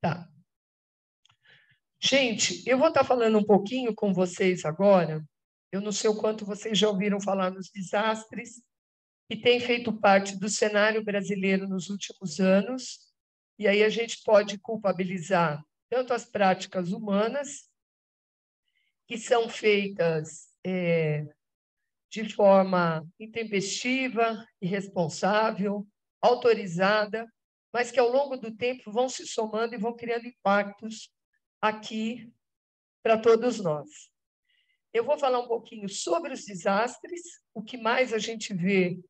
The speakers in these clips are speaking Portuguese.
Tá. Gente, eu vou estar falando um pouquinho com vocês agora. Eu não sei o quanto vocês já ouviram falar nos desastres, que têm feito parte do cenário brasileiro nos últimos anos. E aí a gente pode culpabilizar tanto as práticas humanas, que são feitas de forma intempestiva, irresponsável, autorizada, mas que ao longo do tempo vão se somando e vão criando impactos aqui para todos nós. Eu vou falar um pouquinho sobre os desastres. O que mais a gente vê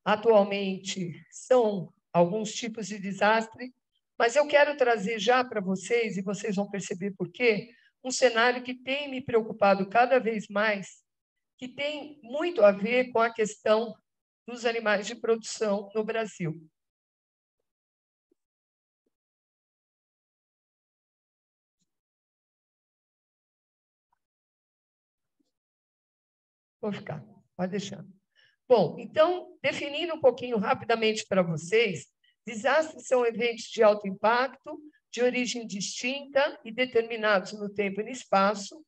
atualmente são alguns tipos de desastre, mas eu quero trazer já para vocês, e vocês vão perceber por quê, um cenário que tem me preocupado cada vez mais, que tem muito a ver com a questão dos animais de produção no Brasil. Vou ficar, pode deixar. Bom, então, definindo um pouquinho rapidamente para vocês, desastres são eventos de alto impacto, de origem distinta e determinados no tempo e no espaço.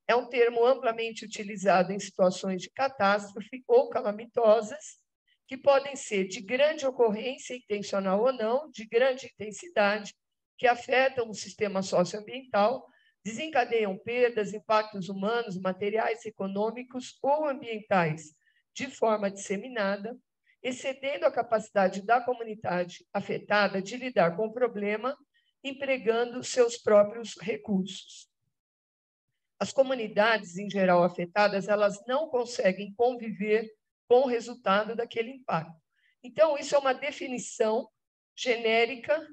É um termo amplamente utilizado em situações de catástrofe ou calamitosas, que podem ser de grande ocorrência, intencional ou não, de grande intensidade, que afetam o sistema socioambiental, desencadeiam perdas, impactos humanos, materiais, econômicos ou ambientais de forma disseminada, excedendo a capacidade da comunidade afetada de lidar com o problema, empregando seus próprios recursos. As comunidades, em geral, afetadas, elas não conseguem conviver com o resultado daquele impacto. Então, isso é uma definição genérica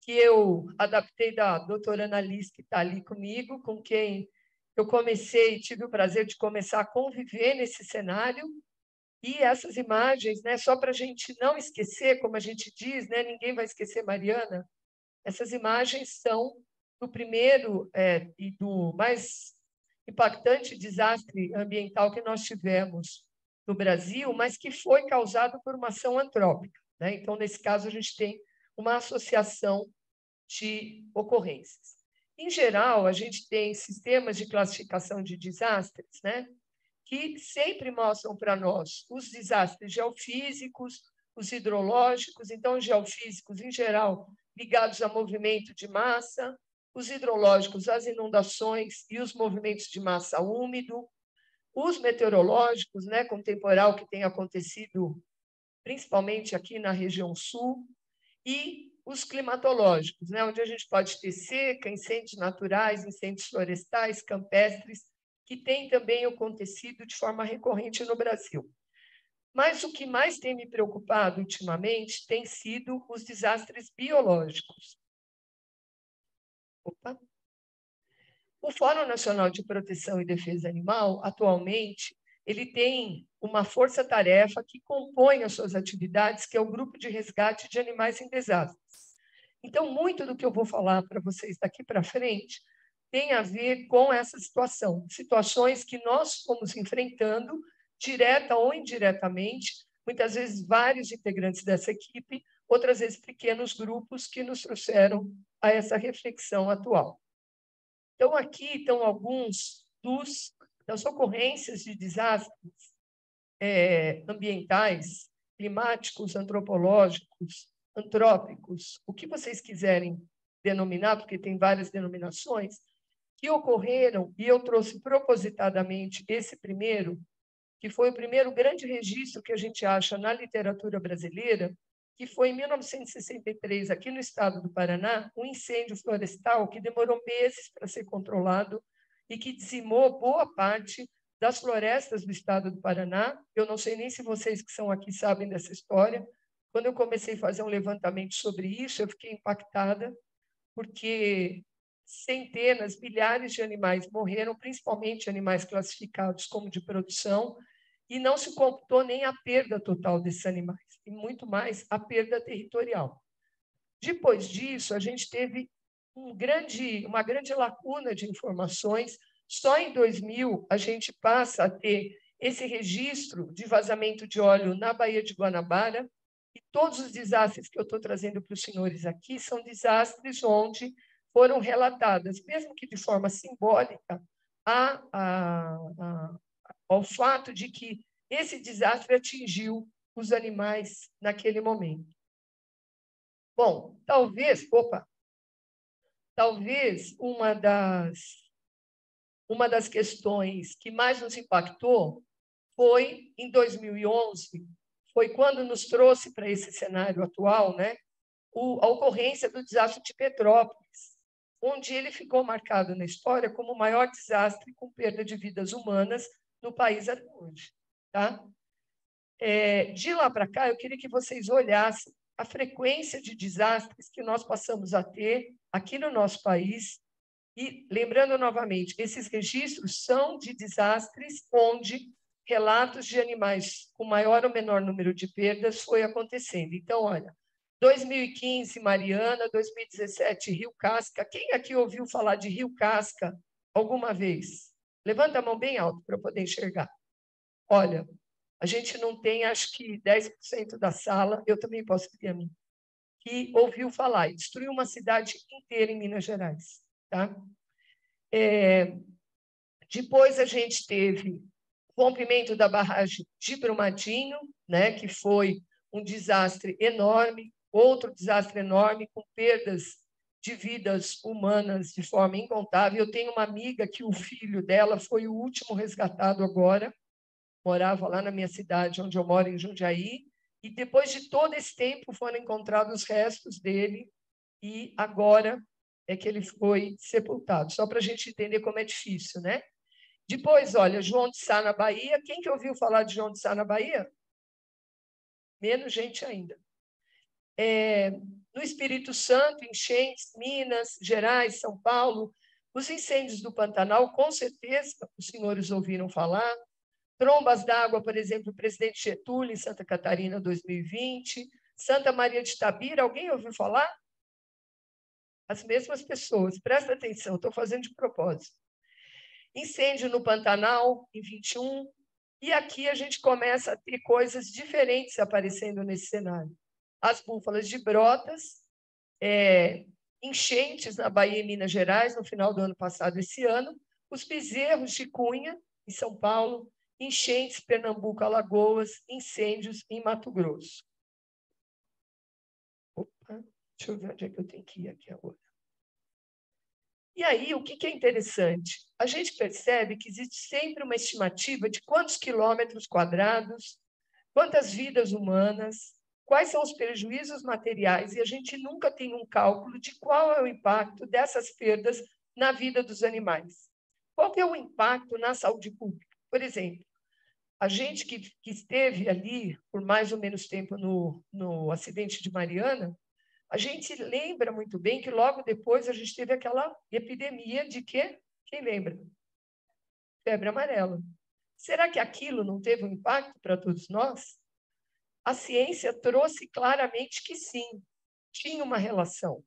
que eu adaptei da doutora Ana Liz, que está ali comigo, com quem eu tive o prazer de começar a conviver nesse cenário. E essas imagens, né, só para a gente não esquecer, como a gente diz, né, ninguém vai esquecer Mariana, essas imagens são do primeiro e do mais impactante desastre ambiental que nós tivemos no Brasil, mas que foi causado por uma ação antrópica, né? Então, nesse caso, a gente tem uma associação de ocorrências. Em geral, a gente tem sistemas de classificação de desastres, né, que sempre mostram para nós os desastres geofísicos, os hidrológicos, então, os geofísicos, em geral, ligados a movimento de massa, os hidrológicos, as inundações e os movimentos de massa úmido, os meteorológicos, né, com temporal que tem acontecido principalmente aqui na região sul, e os climatológicos, né, onde a gente pode ter seca, incêndios naturais, incêndios florestais, campestres, que tem também acontecido de forma recorrente no Brasil. Mas o que mais tem me preocupado ultimamente tem sido os desastres biológicos. Opa. O Fórum Nacional de Proteção e Defesa Animal, atualmente, ele tem uma força-tarefa que compõe as suas atividades, que é o Grupo de Resgate de Animais em Desastres. Então, muito do que eu vou falar para vocês daqui para frente tem a ver com essa situação, situações que nós fomos enfrentando, direta ou indiretamente, muitas vezes vários integrantes dessa equipe, outras vezes pequenos grupos que nos trouxeram a essa reflexão atual. Então, aqui estão alguns das ocorrências de desastres ambientais, climáticos, antropológicos, antrópicos, o que vocês quiserem denominar, porque tem várias denominações, que ocorreram, e eu trouxe propositadamente esse primeiro, que foi o primeiro grande registro que a gente acha na literatura brasileira, que foi em 1963, aqui no estado do Paraná, um incêndio florestal que demorou meses para ser controlado e que dizimou boa parte das florestas do estado do Paraná. Eu não sei nem se vocês que são aqui sabem dessa história. Quando eu comecei a fazer um levantamento sobre isso, eu fiquei impactada, porque centenas, milhares de animais morreram, principalmente animais classificados como de produção, e não se computou nem a perda total desses animais, e muito mais a perda territorial. Depois disso, a gente teve uma grande lacuna de informações. Só em 2000 a gente passa a ter esse registro de vazamento de óleo na Baía de Guanabara, e todos os desastres que eu estou trazendo para os senhores aqui são desastres onde foram relatadas, mesmo que de forma simbólica, ao fato de que esse desastre atingiu os animais naquele momento. Bom, talvez uma das questões que mais nos impactou foi em 2011, foi quando nos trouxe para esse cenário atual, né, a ocorrência do desastre de Petrópolis, onde ele ficou marcado na história como o maior desastre com perda de vidas humanas no país até hoje. Tá? De lá para cá, eu queria que vocês olhassem a frequência de desastres que nós passamos a ter aqui no nosso país. E, lembrando novamente, esses registros são de desastres onde relatos de animais com maior ou menor número de perdas foi acontecendo. Então, olha, 2015, Mariana, 2017, Rio Casca. Quem aqui ouviu falar de Rio Casca alguma vez? Levanta a mão bem alto para eu poder enxergar. Olha, a gente não tem, acho que 10% da sala, eu também posso pedir a mim, que ouviu falar e destruiu uma cidade inteira em Minas Gerais. Tá? Depois a gente teve o rompimento da barragem de Brumadinho, né, que foi um desastre enorme, outro desastre enorme, com perdas de vidas humanas de forma incontável. Eu tenho uma amiga que o filho dela foi o último resgatado agora, morava lá na minha cidade, onde eu moro, em Jundiaí, e depois de todo esse tempo foram encontrados os restos dele, e agora é que ele foi sepultado, só para a gente entender como é difícil, né? Depois, olha, João de Sá, na Bahia. Quem que ouviu falar de João de Sá, na Bahia? Menos gente ainda. No Espírito Santo, enchentes, Minas Gerais, São Paulo, os incêndios do Pantanal, com certeza, os senhores ouviram falar. Trombas d'água, por exemplo, o presidente Getúlio, em Santa Catarina, 2020. Santa Maria de Itabira, alguém ouviu falar? As mesmas pessoas, presta atenção, estou fazendo de propósito. Incêndio no Pantanal, em 21, e aqui a gente começa a ter coisas diferentes aparecendo nesse cenário. As búfalas de Brotas, enchentes na Bahia e Minas Gerais, no final do ano passado, esse ano, os bezerros de Cunha, em São Paulo, enchentes Pernambuco, Alagoas, incêndios em Mato Grosso. Opa, deixa eu ver onde é que eu tenho que ir aqui agora. E aí, o que é interessante? A gente percebe que existe sempre uma estimativa de quantos quilômetros quadrados, quantas vidas humanas, quais são os prejuízos materiais, e a gente nunca tem um cálculo de qual é o impacto dessas perdas na vida dos animais. Qual que é o impacto na saúde pública? Por exemplo, a gente que esteve ali por mais ou menos tempo no acidente de Mariana, a gente lembra muito bem que logo depois a gente teve aquela epidemia de quê? Quem lembra? Febre amarela. Será que aquilo não teve um impacto para todos nós? A ciência trouxe claramente que sim, tinha uma relação.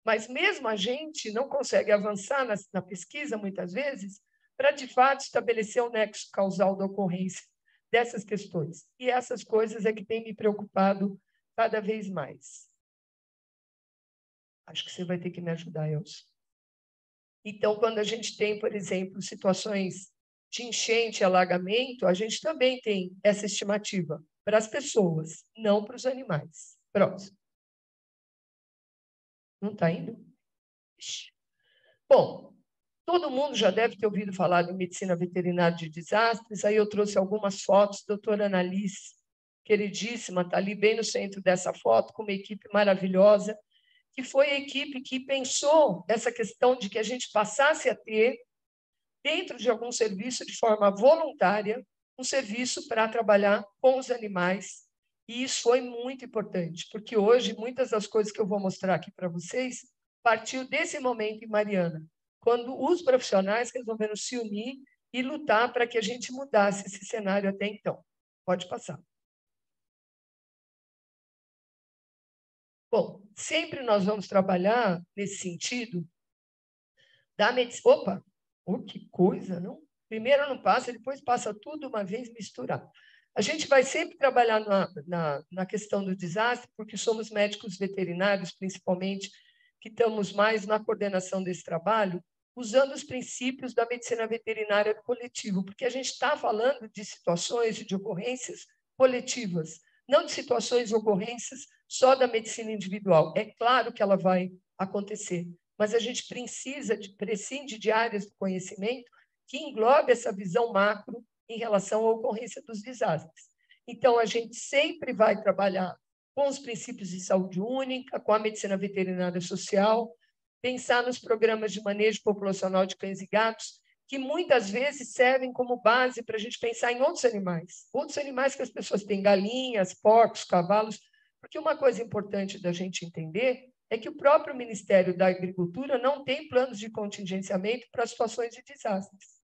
Mas mesmo a gente não consegue avançar na pesquisa, muitas vezes, para, de fato, estabelecer o nexo causal da ocorrência dessas questões. E essas coisas é que têm me preocupado cada vez mais. Acho que você vai ter que me ajudar, Elcio. Então, quando a gente tem, por exemplo, situações de enchente e alagamento, a gente também tem essa estimativa para as pessoas, não para os animais. Próximo. Não está indo? Bom, todo mundo já deve ter ouvido falar de medicina veterinária de desastres. Aí eu trouxe algumas fotos. Doutora Annalise, queridíssima, está ali bem no centro dessa foto, com uma equipe maravilhosa, que foi a equipe que pensou essa questão de que a gente passasse a ter, dentro de algum serviço, de forma voluntária, um serviço para trabalhar com os animais. E isso foi muito importante, porque hoje, muitas das coisas que eu vou mostrar aqui para vocês partiu desse momento em Mariana, quando os profissionais resolveram se unir e lutar para que a gente mudasse esse cenário até então. Pode passar. Bom, sempre nós vamos trabalhar nesse sentido da medicina. Opa, que coisa, não? Primeiro não passa, depois passa tudo uma vez misturado. A gente vai sempre trabalhar na questão do desastre, porque somos médicos veterinários, principalmente, que estamos mais na coordenação desse trabalho, usando os princípios da medicina veterinária do coletivo, porque a gente está falando de situações e de ocorrências coletivas, não de situações e ocorrências só da medicina individual. É claro que ela vai acontecer, mas a gente prescinde de áreas do conhecimento que englobe essa visão macro em relação à ocorrência dos desastres. Então, a gente sempre vai trabalhar com os princípios de saúde única, com a medicina veterinária social, pensar nos programas de manejo populacional de cães e gatos, que muitas vezes servem como base para a gente pensar em outros animais que as pessoas têm, galinhas, porcos, cavalos, porque uma coisa importante da gente entender é que o próprio Ministério da Agricultura não tem planos de contingenciamento para situações de desastres.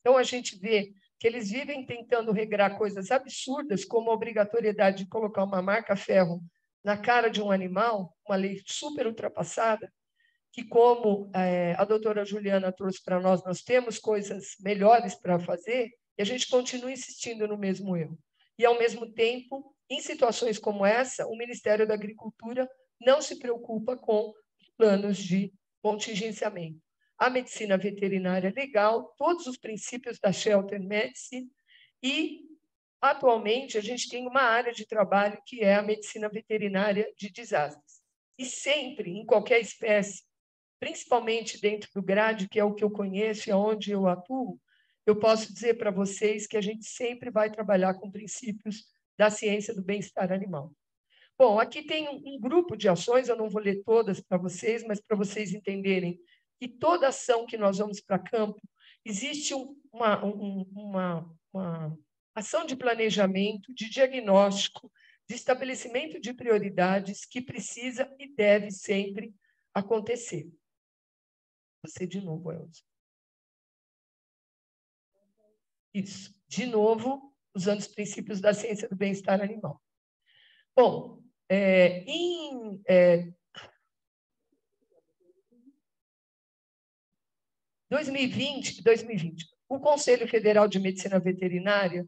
Então, a gente vê que eles vivem tentando regrar coisas absurdas, como a obrigatoriedade de colocar uma marca-ferro na cara de um animal, uma lei super ultrapassada, que, como a doutora Juliana trouxe para nós, nós temos coisas melhores para fazer, e a gente continua insistindo no mesmo erro. E, ao mesmo tempo, em situações como essa, o Ministério da Agricultura não se preocupa com planos de contingenciamento. A medicina veterinária legal, todos os princípios da Shelter Medicine, e, atualmente, a gente tem uma área de trabalho que é a medicina veterinária de desastres. E sempre, em qualquer espécie, principalmente dentro do GRADE, que é o que eu conheço e onde eu atuo, eu posso dizer para vocês que a gente sempre vai trabalhar com princípios da ciência do bem-estar animal. Bom, aqui tem um grupo de ações, eu não vou ler todas para vocês, mas para vocês entenderem que toda ação que nós vamos para campo, existe uma ação de planejamento, de diagnóstico, de estabelecimento de prioridades que precisa e deve sempre acontecer. Você de novo, Elza. Isso. De novo, usando os princípios da ciência do bem-estar animal. Bom, em 2020, o Conselho Federal de Medicina Veterinária,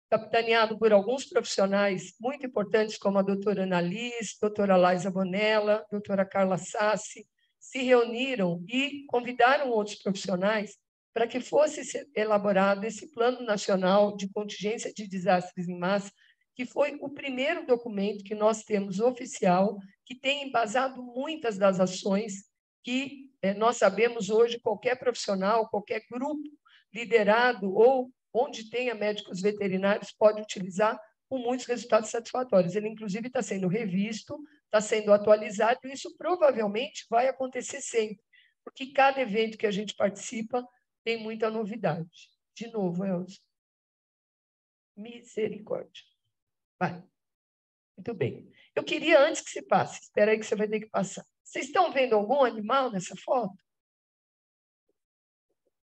capitaneado por alguns profissionais muito importantes, como a doutora Ana Liz, doutora Laisa Bonella, doutora Carla Sassi, se reuniram e convidaram outros profissionais para que fosse elaborado esse Plano Nacional de Contingência de Desastres em Massa, que foi o primeiro documento que nós temos oficial, que tem embasado muitas das ações que nós sabemos hoje, qualquer profissional, qualquer grupo liderado ou onde tenha médicos veterinários pode utilizar com muitos resultados satisfatórios. Ele, inclusive, está sendo revisto, está sendo atualizado, e isso provavelmente vai acontecer sempre, porque cada evento que a gente participa tem muita novidade. De novo, Elza. Misericórdia. Vai. Muito bem. Eu queria, antes que se passe, espera aí que você vai ter que passar. Vocês estão vendo algum animal nessa foto?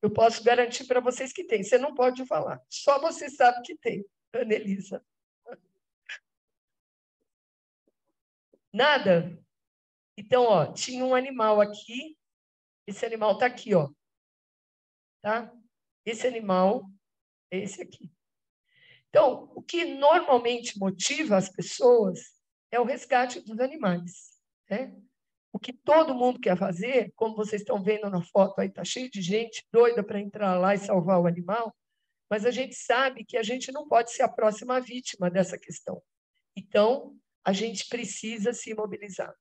Eu posso garantir para vocês que tem. Você não pode falar. Só você sabe que tem, Anelisa. Nada? Então, ó, tinha um animal aqui. Esse animal está aqui, ó. Tá? Esse animal é esse aqui. Então, o que normalmente motiva as pessoas é o resgate dos animais, né? O que todo mundo quer fazer, como vocês estão vendo na foto aí, está cheio de gente doida para entrar lá e salvar o animal, mas a gente sabe que a gente não pode ser a próxima vítima dessa questão. Então, a gente precisa se mobilizar.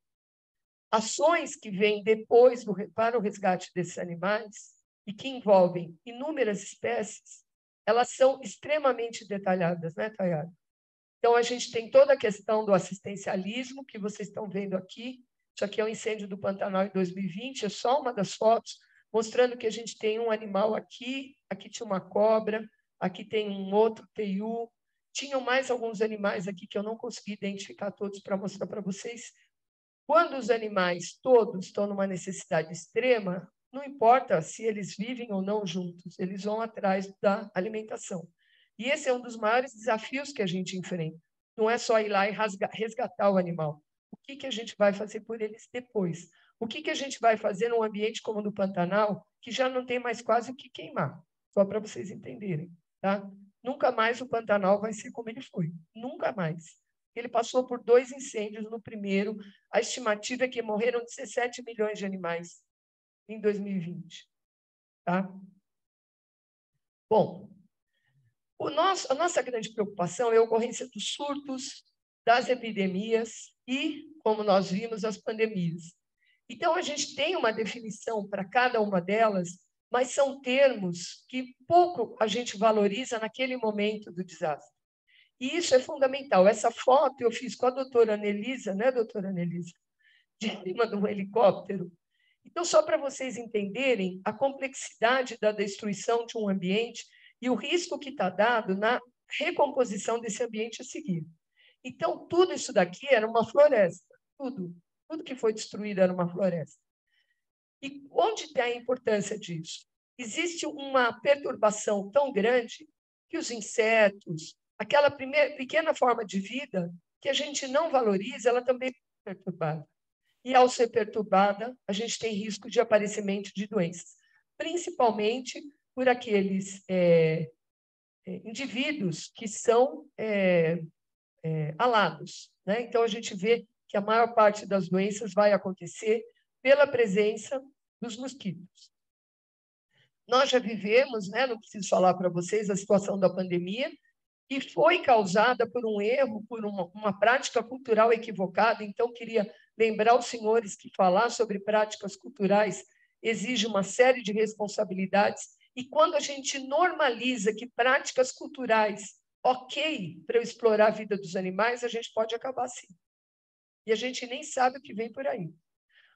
Ações que vêm depois para o resgate desses animais e que envolvem inúmeras espécies, elas são extremamente detalhadas, né, Tayara? Então, a gente tem toda a questão do assistencialismo, que vocês estão vendo aqui. Isso aqui é o incêndio do Pantanal em 2020, é só uma das fotos, mostrando que a gente tem um animal aqui, aqui tinha uma cobra, aqui tem um outro teiu, tinham mais alguns animais aqui que eu não consegui identificar todos para mostrar para vocês. Quando os animais todos estão numa necessidade extrema, não importa se eles vivem ou não juntos, eles vão atrás da alimentação. E esse é um dos maiores desafios que a gente enfrenta. Não é só ir lá e resgatar o animal. O que a gente vai fazer por eles depois? O que a gente vai fazer num ambiente como o do Pantanal, que já não tem mais quase o que queimar? Só para vocês entenderem. Tá? Nunca mais o Pantanal vai ser como ele foi. Nunca mais. Ele passou por 2 incêndios no primeiro. A estimativa é que morreram 17 milhões de animais em 2020. Tá? Bom, a nossa grande preocupação é a ocorrência dos surtos, das epidemias e, como nós vimos, as pandemias. Então, a gente tem uma definição para cada uma delas, mas são termos que pouco a gente valoriza naquele momento do desastre. E isso é fundamental. Essa foto eu fiz com a doutora Anelisa, né, doutora Anelisa? De cima de um helicóptero. Então, só para vocês entenderem a complexidade da destruição de um ambiente e o risco que está dado na recomposição desse ambiente a seguir. Então, tudo isso daqui era uma floresta, tudo que foi destruído era uma floresta. E onde está a importância disso? Existe uma perturbação tão grande que os insetos, aquela pequena forma de vida que a gente não valoriza, ela também é perturbada. E, ao ser perturbada, a gente tem risco de aparecimento de doenças, principalmente por aqueles indivíduos que são alados. Né? Então, a gente vê que a maior parte das doenças vai acontecer pela presença dos mosquitos. Nós já vivemos, né, não preciso falar para vocês, a situação da pandemia, que foi causada por um erro, por uma prática cultural equivocada. Então, queria lembrar os senhores que falar sobre práticas culturais exige uma série de responsabilidades. E quando a gente normaliza que práticas culturais, ok, para eu explorar a vida dos animais, a gente pode acabar assim. E a gente nem sabe o que vem por aí.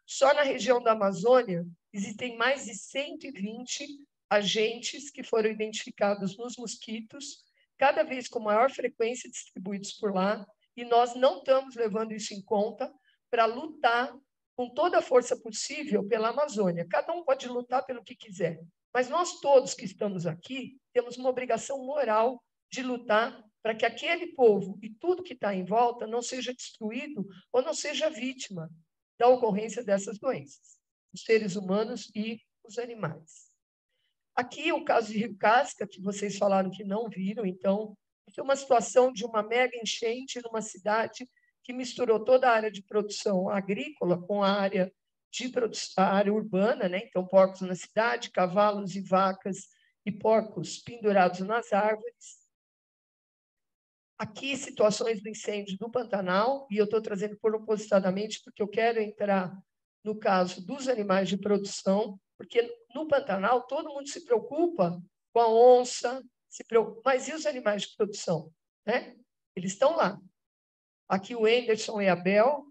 Só na região da Amazônia, existem mais de 120 agentes que foram identificados nos mosquitos, cada vez com maior frequência distribuídos por lá, e nós não estamos levando isso em conta para lutar com toda a força possível pela Amazônia. Cada um pode lutar pelo que quiser, mas nós todos que estamos aqui temos uma obrigação moral de lutar para que aquele povo e tudo que está em volta não seja destruído ou não seja vítima da ocorrência dessas doenças, os seres humanos e os animais. Aqui o caso de Rio Casca, que vocês falaram que não viram, então, é uma situação de uma mega enchente numa cidade que misturou toda a área de produção agrícola com a área a área urbana, né? Então, porcos na cidade, cavalos e vacas e porcos pendurados nas árvores. Aqui, situações do incêndio do Pantanal, e eu estou trazendo propositadamente porque eu quero entrar no caso dos animais de produção, porque no Pantanal todo mundo se preocupa com a onça, mas e os animais de produção? Né? Eles estão lá. Aqui o Anderson e a Bel.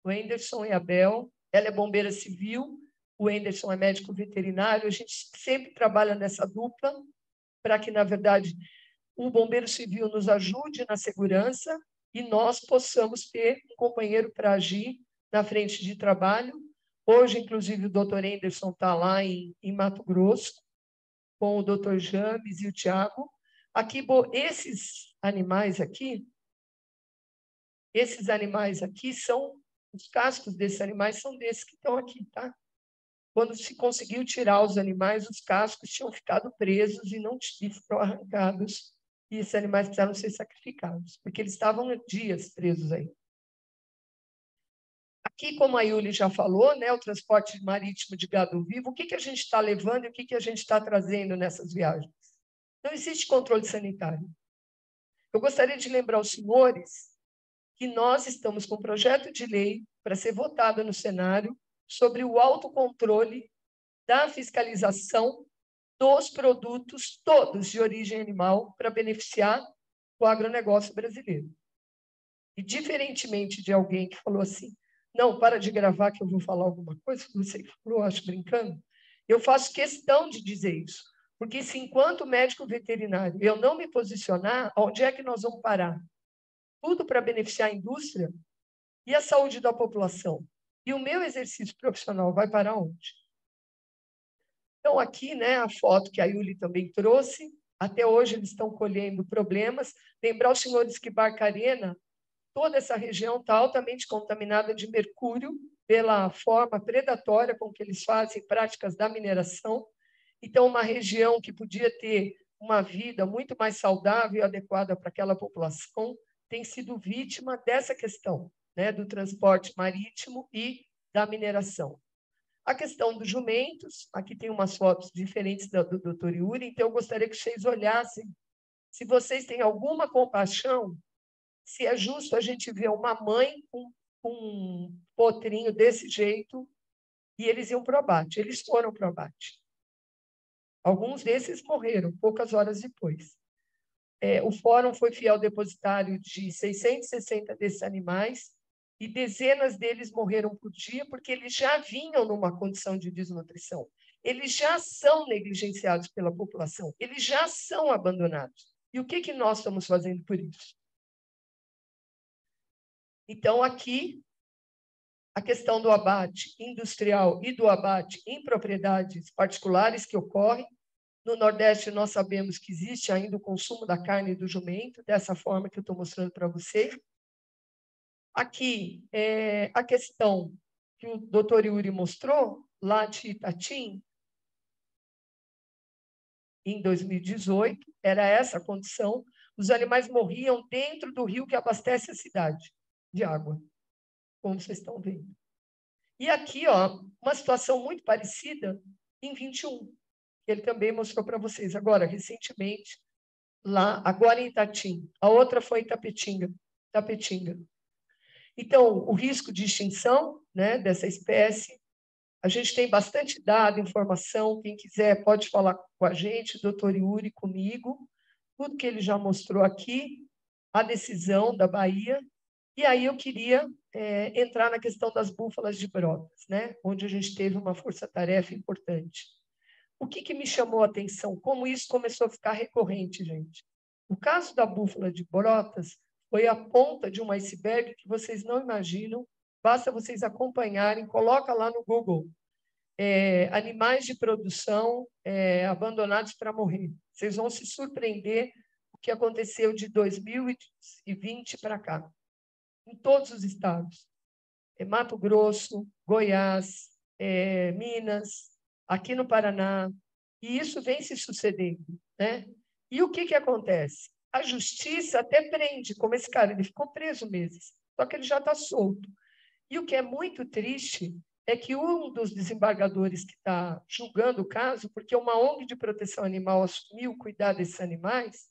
O Anderson e a Bel. Ela é bombeira civil, o Anderson é médico veterinário. A gente sempre trabalha nessa dupla para que, na verdade, o bombeiro civil nos ajude na segurança e nós possamos ter um companheiro para agir na frente de trabalho. Hoje, inclusive, o doutor Anderson está lá em Mato Grosso, com o doutor James e o Tiago. Aqui, esses animais aqui são, os cascos desses animais são desses que estão aqui, tá? Quando se conseguiu tirar os animais, os cascos tinham ficado presos e não foram arrancados. E esses animais precisaram ser sacrificados, porque eles estavam dias presos aí. Aqui, como a Yuli já falou, né, o transporte marítimo de gado vivo, o que a gente está levando e o que a gente está trazendo nessas viagens? Não existe controle sanitário. Eu gostaria de lembrar aos senhores que nós estamos com um projeto de lei para ser votado no Senado sobre o autocontrole da fiscalização dos produtos todos de origem animal para beneficiar o agronegócio brasileiro. E, diferentemente de alguém que falou assim, não, para de gravar que eu vou falar alguma coisa, você falou, acho, brincando, eu faço questão de dizer isso, porque se, enquanto médico veterinário, eu não me posicionar, onde é que nós vamos parar? Tudo para beneficiar a indústria e a saúde da população. E o meu exercício profissional vai para onde? Então, aqui, né, a foto que a Yuli também trouxe, até hoje eles estão colhendo problemas. Lembrar os senhores que Barcarena, toda essa região está altamente contaminada de mercúrio pela forma predatória com que eles fazem práticas da mineração. Então, uma região que podia ter uma vida muito mais saudável e adequada para aquela população tem sido vítima dessa questão, né, do transporte marítimo e da mineração. A questão dos jumentos, aqui tem umas fotos diferentes do Dr. Yuri, então eu gostaria que vocês olhassem, se vocês têm alguma compaixão, se é justo a gente ver uma mãe com um potrinho desse jeito e eles iam para o abate. Eles foram para o abate. Alguns desses morreram poucas horas depois. O fórum foi fiel depositário de 660 desses animais e dezenas deles morreram por dia porque eles já vinham numa condição de desnutrição. Eles já são negligenciados pela população, eles já são abandonados. E o que nós estamos fazendo por isso? Então, aqui, a questão do abate industrial e do abate em propriedades particulares que ocorrem. No Nordeste, nós sabemos que existe ainda o consumo da carne do jumento, dessa forma que eu estou mostrando para vocês. Aqui, a questão que o Dr. Yuri mostrou, lá de Itatim, em 2018, era essa a condição. Os animais morriam dentro do rio que abastece a cidade de água, como vocês estão vendo. E aqui, ó, uma situação muito parecida em 21, que ele também mostrou para vocês agora, recentemente, lá, agora em Itatim. A outra foi em Tapetinga. Então, o risco de extinção, né, dessa espécie, a gente tem bastante dado, informação, quem quiser pode falar com a gente, doutor Yuri, comigo, tudo que ele já mostrou aqui, a decisão da Bahia, e aí eu queria entrar na questão das búfalas de Brotas, né, onde a gente teve uma força-tarefa importante. O que me chamou a atenção? Como isso começou a ficar recorrente, gente? O caso da búfala de Brotas foi a ponta de um iceberg que vocês não imaginam, basta vocês acompanharem, coloca lá no Google, animais de produção abandonados para morrer. Vocês vão se surpreender o que aconteceu de 2020 para cá, em todos os estados. Mato Grosso, Goiás, Minas, aqui no Paraná, e isso vem se sucedendo, né? E o que acontece? A justiça até prende, como esse cara, ele ficou preso meses, só que ele já está solto. E o que é muito triste é que um dos desembargadores que está julgando o caso, porque uma ONG de proteção animal assumiu cuidar desses animais,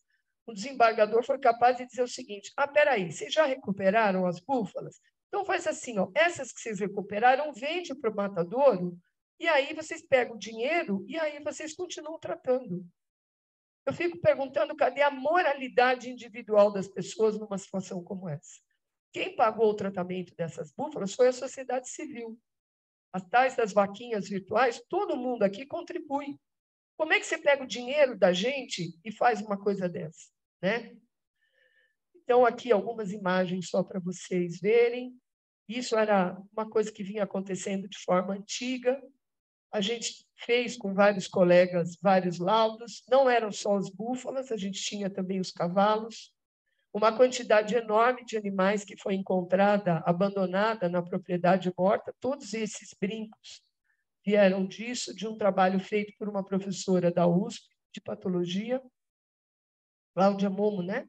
o desembargador foi capaz de dizer o seguinte: peraí, vocês já recuperaram as búfalas? Então faz assim, ó, essas que vocês recuperaram, vende para o matadouro, e aí vocês pegam o dinheiro e aí vocês continuam tratando. Eu fico perguntando, cadê a moralidade individual das pessoas numa situação como essa? Quem pagou o tratamento dessas búfalas foi a sociedade civil. As tais das vaquinhas virtuais, todo mundo aqui contribui. Como é que você pega o dinheiro da gente e faz uma coisa dessa, né? Então, aqui algumas imagens só para vocês verem. Isso era uma coisa que vinha acontecendo de forma antiga. A gente fez com vários colegas vários laudos. Não eram só as búfalas, a gente tinha também os cavalos. Uma quantidade enorme de animais que foi encontrada abandonada na propriedade morta. Todos esses brincos vieram disso, de um trabalho feito por uma professora da USP de patologia, Cláudia Momo, né?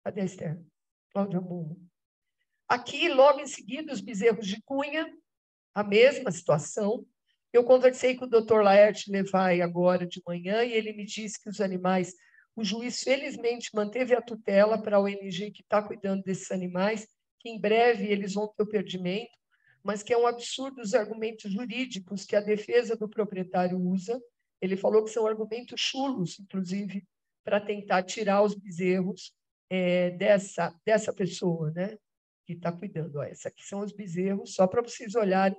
Cadê a Esther? Cláudia Momo. Aqui, logo em seguida, os bezerros de Cunha, a mesma situação. Eu conversei com o Dr. Laerte Levay agora de manhã e ele me disse que os animais, o juiz felizmente manteve a tutela para a ONG que está cuidando desses animais, que em breve eles vão ter o perdimento, mas que é um absurdo os argumentos jurídicos que a defesa do proprietário usa. Ele falou que são argumentos chulos, inclusive, para tentar tirar os bezerros dessa pessoa, né, que está cuidando. Essa aqui são os bezerros, só para vocês olharem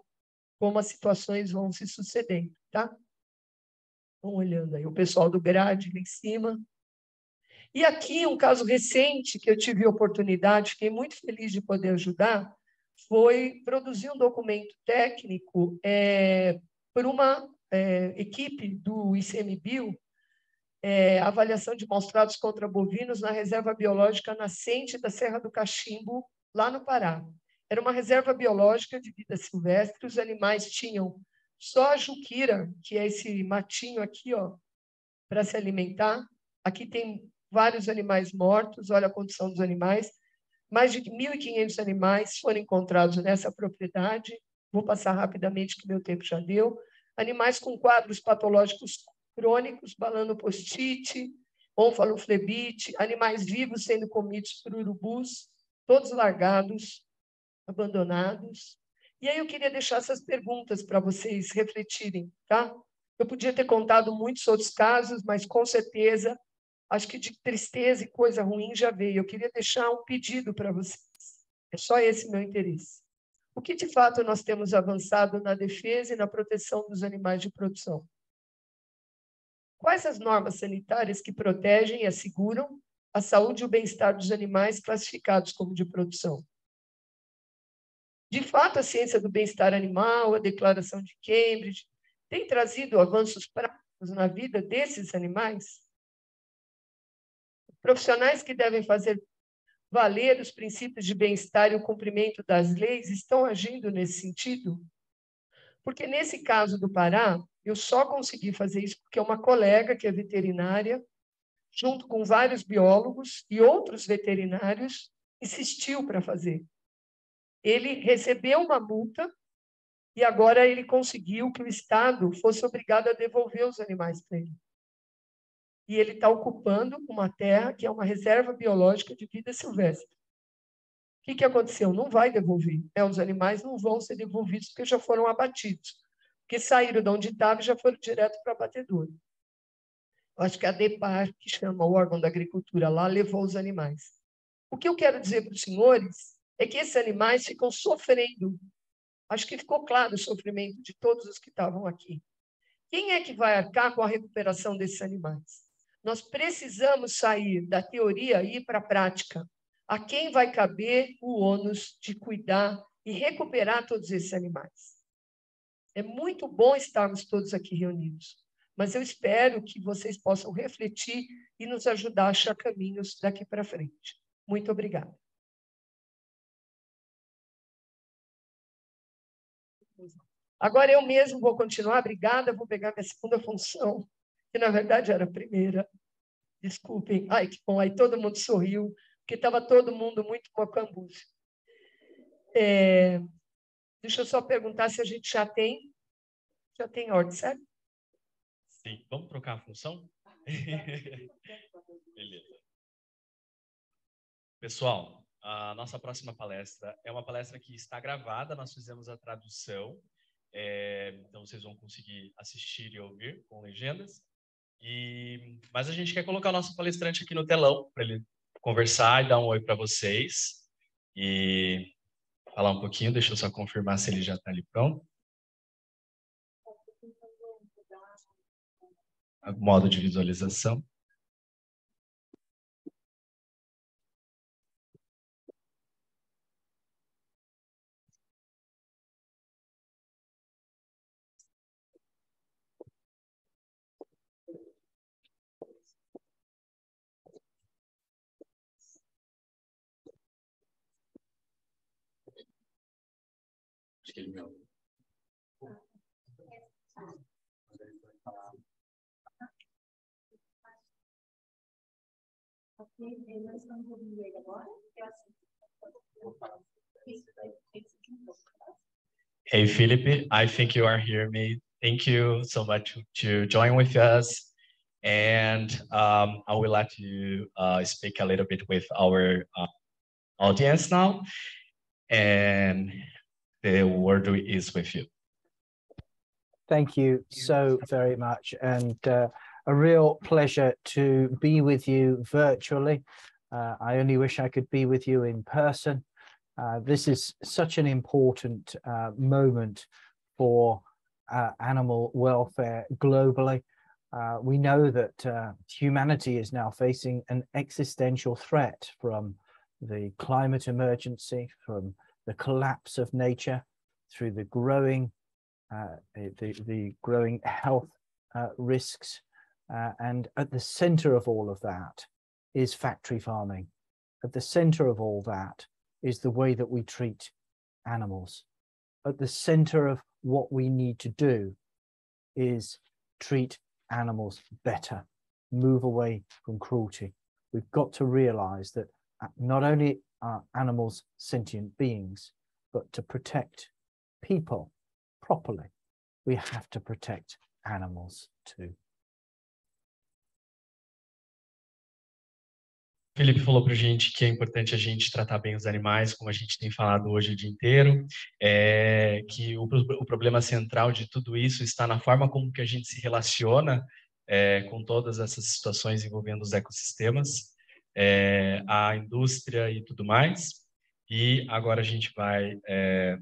como as situações vão se sucedendo, tá? Vão olhando aí, o pessoal do GRAD lá em cima. E aqui, um caso recente que eu tive a oportunidade, fiquei muito feliz de poder ajudar, foi produzir um documento técnico por uma equipe do ICMBio, avaliação de maus-tratos contra bovinos na reserva biológica nascente da Serra do Cachimbo, lá no Pará. Era uma reserva biológica de vida silvestre, os animais tinham só a juquira, que é esse matinho aqui, ó, para se alimentar. Aqui tem vários animais mortos, olha a condição dos animais. Mais de 1.500 animais foram encontrados nessa propriedade. Vou passar rapidamente, que meu tempo já deu. Animais com quadros patológicos crônicos, balanopostite, onfaloflebite, animais vivos sendo comidos por urubus, todos largados, abandonados. E aí eu queria deixar essas perguntas para vocês refletirem, tá? Eu podia ter contado muitos outros casos, mas com certeza, acho que de tristeza e coisa ruim já veio. Eu queria deixar um pedido para vocês. É só esse meu interesse. O que, de fato, nós temos avançado na defesa e na proteção dos animais de produção? Quais as normas sanitárias que protegem e asseguram a saúde e o bem-estar dos animais classificados como de produção? De fato, a ciência do bem-estar animal, a Declaração de Cambridge, tem trazido avanços práticos na vida desses animais? Profissionais que devem fazer valer os princípios de bem-estar e o cumprimento das leis estão agindo nesse sentido? Porque, nesse caso do Pará, eu só consegui fazer isso porque uma colega, que é veterinária, junto com vários biólogos e outros veterinários, insistiu para fazer. Ele recebeu uma multa e agora ele conseguiu que o Estado fosse obrigado a devolver os animais para ele. E ele está ocupando uma terra que é uma reserva biológica de vida silvestre. O que aconteceu? Não vai devolver. Os animais não vão ser devolvidos porque já foram abatidos. Porque saíram de onde estavam e já foram direto para a abatedoura. Acho que a DEPAR, que chama o órgão da agricultura lá, levou os animais. O que eu quero dizer para os senhores é que esses animais ficam sofrendo. Acho que ficou claro o sofrimento de todos os que estavam aqui. Quem é que vai arcar com a recuperação desses animais? Nós precisamos sair da teoria e ir para a prática. A quem vai caber o ônus de cuidar e recuperar todos esses animais? É muito bom estarmos todos aqui reunidos, mas eu espero que vocês possam refletir e nos ajudar a achar caminhos daqui para frente. Muito obrigada. Agora eu mesmo vou continuar, obrigada, vou pegar minha segunda função, que na verdade era a primeira. Desculpem. Ai, que bom, aí todo mundo sorriu, porque estava todo mundo muito mocambuzo. Deixa eu só perguntar se a gente já tem ordem, certo? Sim, vamos trocar a função? Beleza. Pessoal, a nossa próxima palestra é uma palestra que está gravada, nós fizemos a tradução, então vocês vão conseguir assistir e ouvir com legendas. Mas a gente quer colocar o nosso palestrante aqui no telão para ele conversar e dar um oi para vocês e falar um pouquinho. Deixa eu só confirmar se ele já está ali pronto. Modo de visualização. Acho que ele me ouve. Nós estamos ouvindo ele agora. Hey, Felipe, I think you are here, mate. Thank you so much to join with us. And I will let you speak a little bit with our audience now. And the word is with you. Thank you so very much. And a real pleasure to be with you virtually. I only wish I could be with you in person. This is such an important moment for animal welfare globally. We know that humanity is now facing an existential threat from the climate emergency, from the collapse of nature, through the growing growing health risks, and at the center of all of that is factory farming. At the center of all that is the way that we treat animals. At the center of what we need to do is treat animals better, move away from cruelty. We've got to realize that not only are animals sentient beings, but to protect people properly, we have to protect animals too. Felipe falou para a gente que é importante a gente tratar bem os animais, como a gente tem falado hoje o dia inteiro, que o problema central de tudo isso está na forma como que a gente se relaciona com todas essas situações envolvendo os ecossistemas, a indústria e tudo mais. E agora a gente vai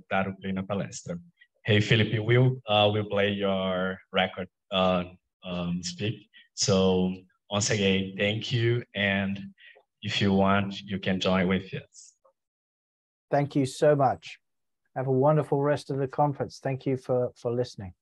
dar o play na palestra. Hey, Felipe, we'll play your record speak. So once again, thank you, and if you want, you can join with us. Thank you so much. Have a wonderful rest of the conference. Thank you for listening.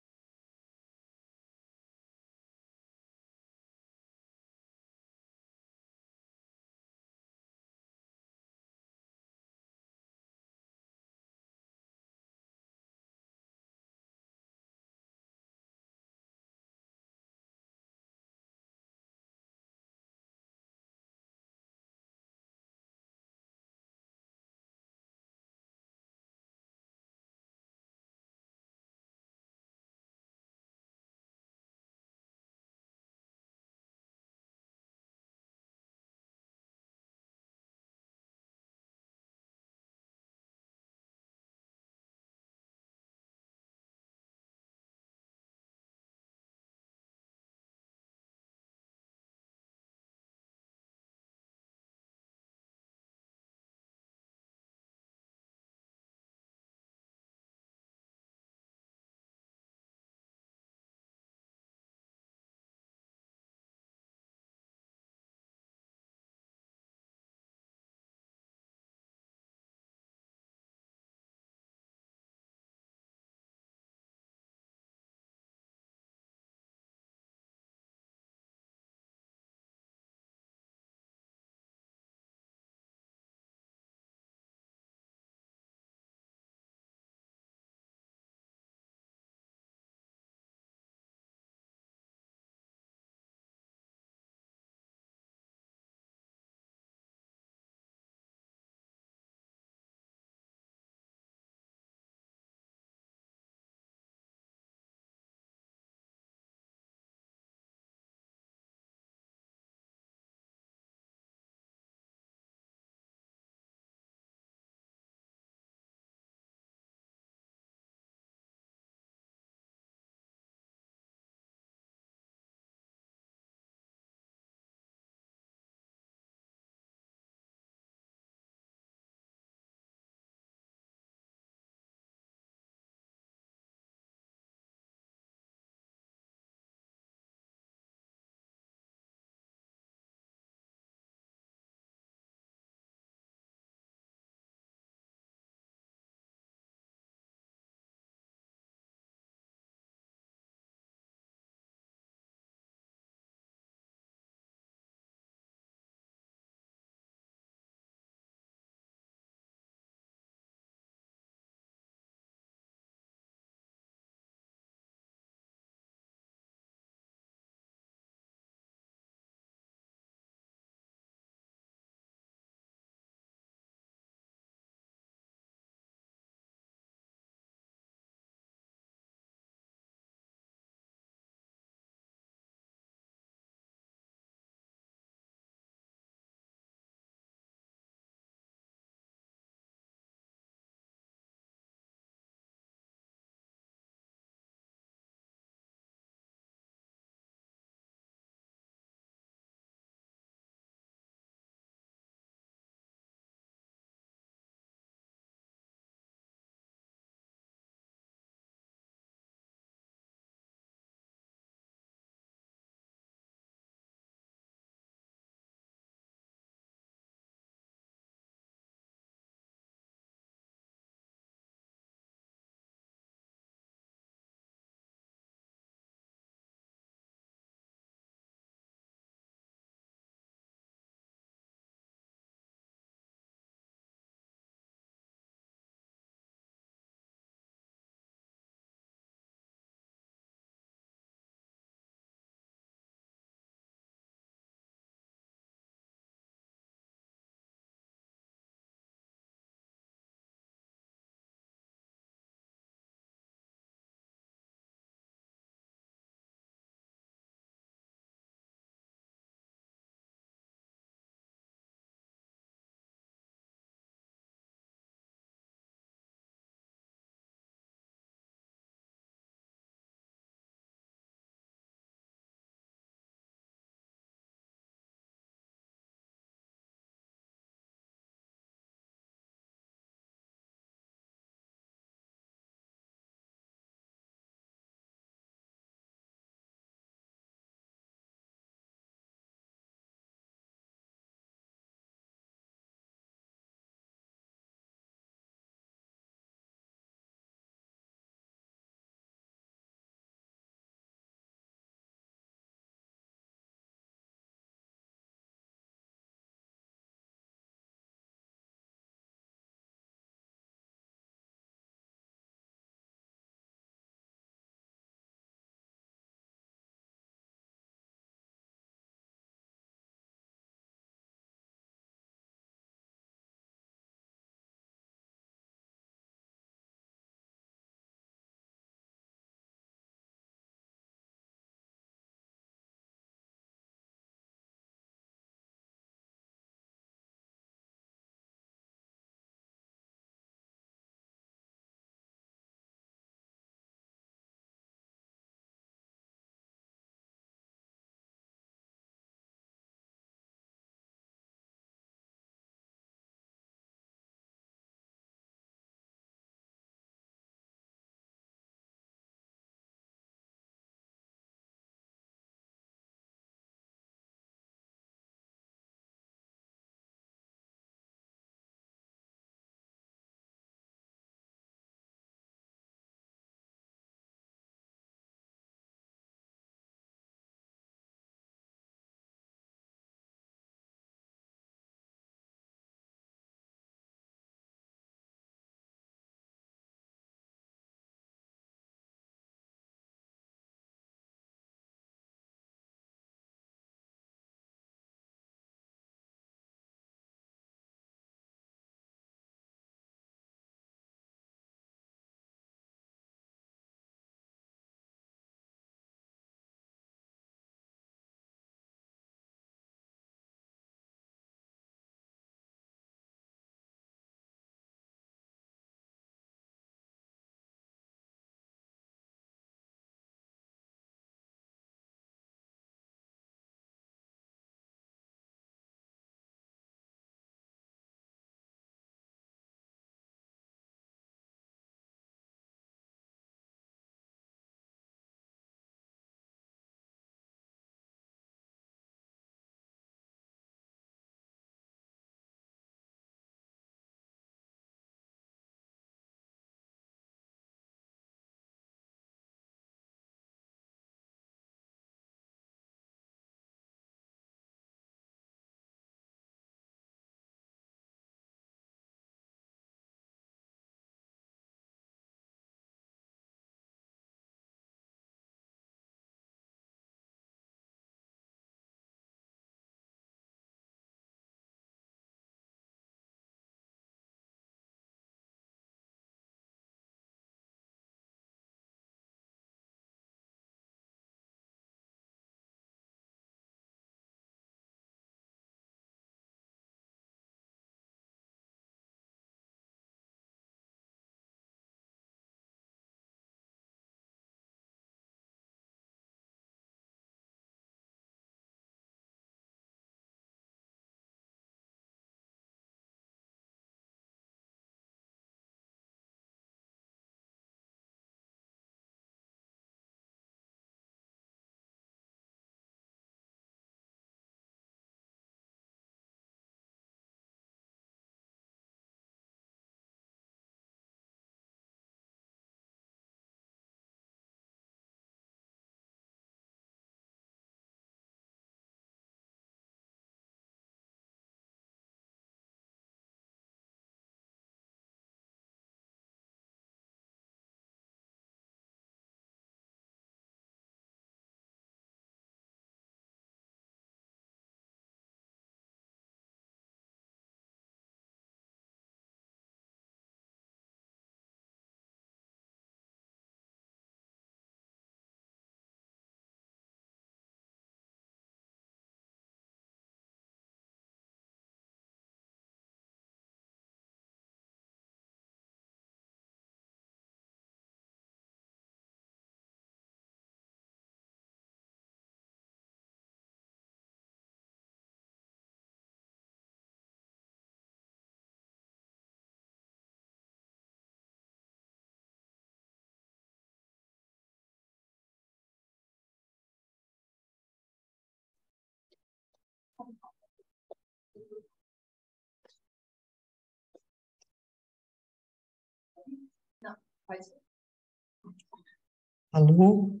Alô?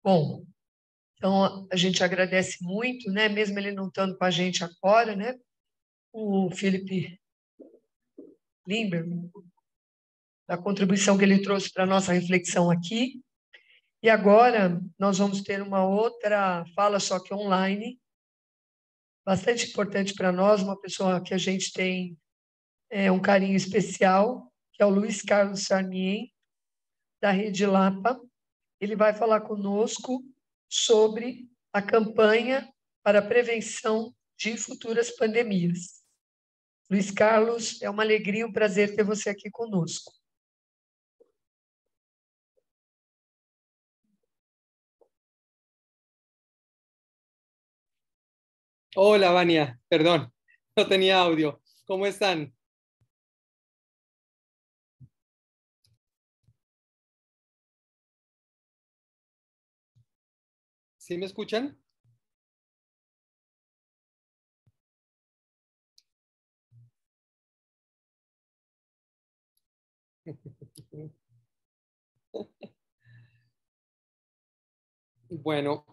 Bom, então a gente agradece muito, né? Mesmo ele não estando com a gente agora, né? O Felipe Limber, da contribuição que ele trouxe para a nossa reflexão aqui. E agora nós vamos ter uma outra fala, só que online, bastante importante para nós, uma pessoa que a gente tem um carinho especial, que é o Luiz Carlos Sarmien, da Rede Lapa. Ele vai falar conosco sobre a campanha para a prevenção de futuras pandemias. Luiz Carlos, é uma alegria e um prazer ter você aqui conosco. Hola, Vania, perdón, no tenía audio. ¿Cómo están? ¿Sí me escuchan? Bueno,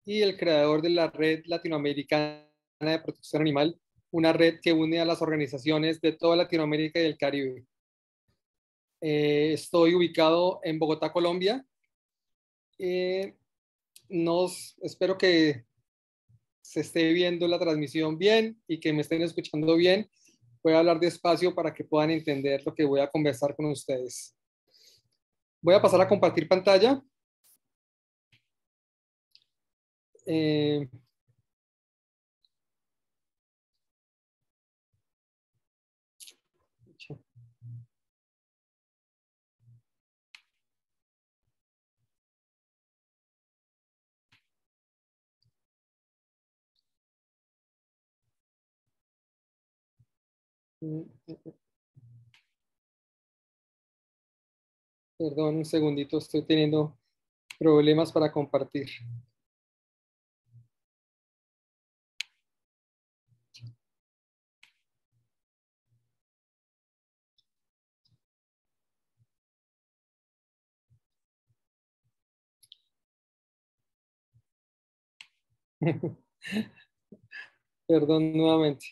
y el creador de la Red Latinoamericana de Protección Animal, una red que une a las organizaciones de toda Latinoamérica y el Caribe. Estoy ubicado en Bogotá, Colombia. Espero que se esté viendo la transmisión bien y que me estén escuchando bien. Voy a hablar despacio para que puedan entender lo que voy a conversar con ustedes. Voy a pasar a compartir pantalla. Perdón, un segundito, estoy teniendo problemas para compartir. Perdón nuevamente.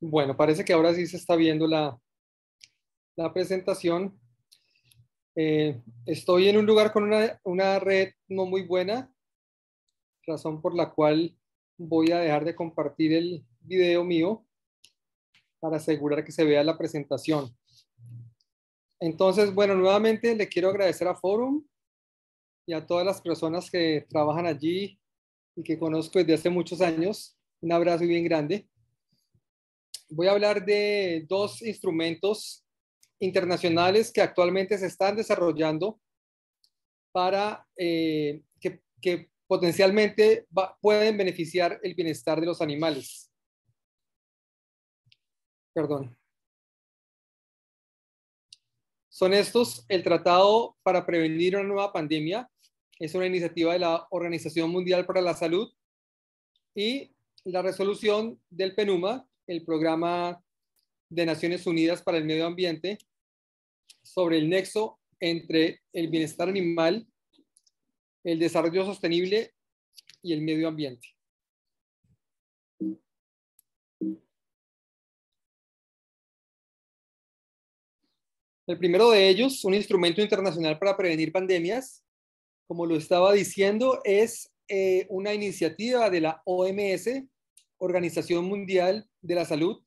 Bueno, parece que ahora sí se está viendo la presentación. Estoy en un lugar con una red no muy buena, razón por la cual voy a dejar de compartir el video mío para asegurar que se vea la presentación. Entonces, bueno, nuevamente le quiero agradecer a Forum y a todas las personas que trabajan allí y que conozco desde hace muchos años. Un abrazo bien grande. Voy a hablar de dos instrumentos internacionales que actualmente se están desarrollando para que potencialmente pueden beneficiar el bienestar de los animales. Perdón. Son estos: el Tratado para Prevenir una Nueva Pandemia, es una iniciativa de la Organización Mundial para la Salud, y la resolución del PNUMA, el Programa de Naciones Unidas para el Medio Ambiente, sobre el nexo entre el bienestar animal, el desarrollo sostenible y el medio ambiente. El primero de ellos, un instrumento internacional para prevenir pandemias, como lo estaba diciendo, es una iniciativa de la OMS, Organización Mundial de la Salud,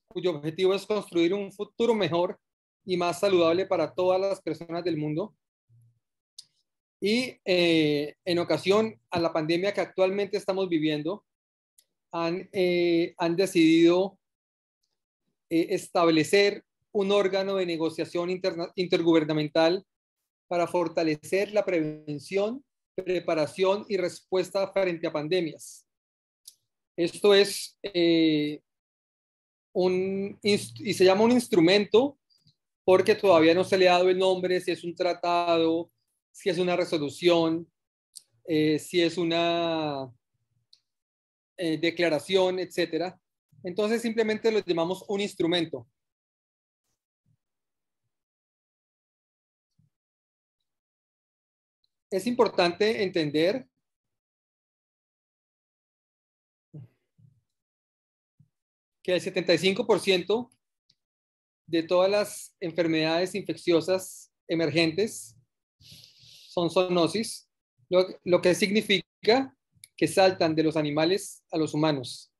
cuyo objetivo es construir un futuro mejor y más saludable para todas las personas del mundo. Y en ocasión a la pandemia que actualmente estamos viviendo, han decidido establecer un órgano de negociación intergubernamental para fortalecer la prevención, preparación y respuesta frente a pandemias. Esto es y se llama un instrumento porque todavía no se le ha dado el nombre, si es un tratado, si es una resolución, si es una declaración, etcétera. Entonces simplemente lo llamamos un instrumento. Es importante entender que el 75% de todas las enfermedades infecciosas emergentes son zoonosis, lo que significa que saltan de los animales a los humanos.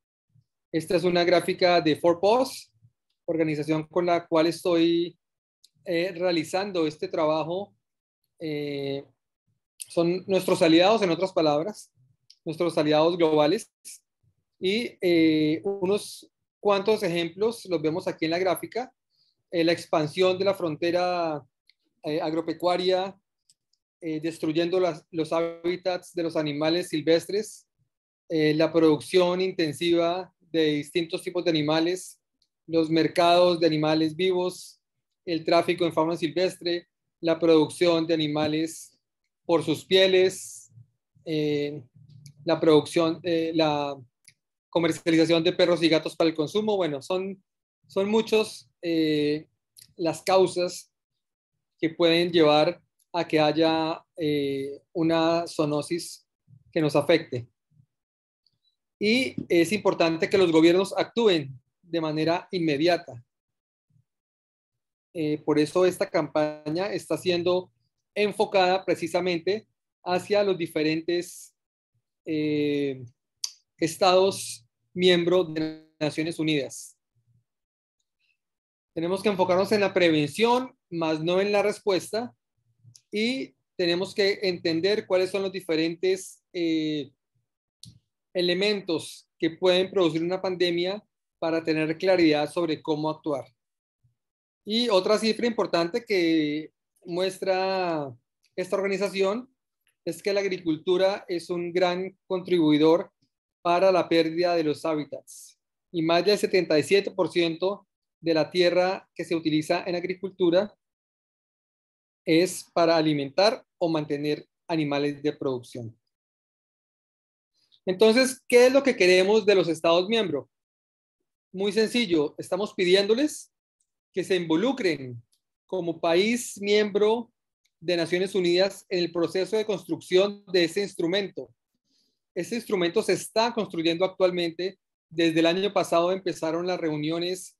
Esta es una gráfica de 4PAWS, organización con la cual estoy realizando este trabajo. Son nuestros aliados, en otras palabras, nuestros aliados globales. Y unos cuantos ejemplos los vemos aquí en la gráfica. La expansión de la frontera agropecuaria, destruyendo los hábitats de los animales silvestres, la producción intensiva de distintos tipos de animales, los mercados de animales vivos, el tráfico en fauna silvestre, la producción de animales por sus pieles, la producción, la comercialización de perros y gatos para el consumo. Bueno, son muchos las causas que pueden llevar a que haya una zoonosis que nos afecte. Y es importante que los gobiernos actúen de manera inmediata. Por eso esta campaña está siendo enfocada precisamente hacia los diferentes estados miembros de Naciones Unidas. Tenemos que enfocarnos en la prevención, más no en la respuesta, y tenemos que entender cuáles son los diferentes elementos que pueden producir una pandemia para tener claridad sobre cómo actuar. Y otra cifra importante que muestra esta organización es que la agricultura es un gran contribuidor para la pérdida de los hábitats. Y más del 77% de la tierra que se utiliza en agricultura es para alimentar o mantener animales de producción. Entonces, ¿qué es lo que queremos de los Estados miembros? Muy sencillo, estamos pidiéndoles que se involucren como país miembro de Naciones Unidas en el proceso de construcción de ese instrumento. Este instrumento se está construyendo actualmente. Desde el año pasado empezaron las reuniones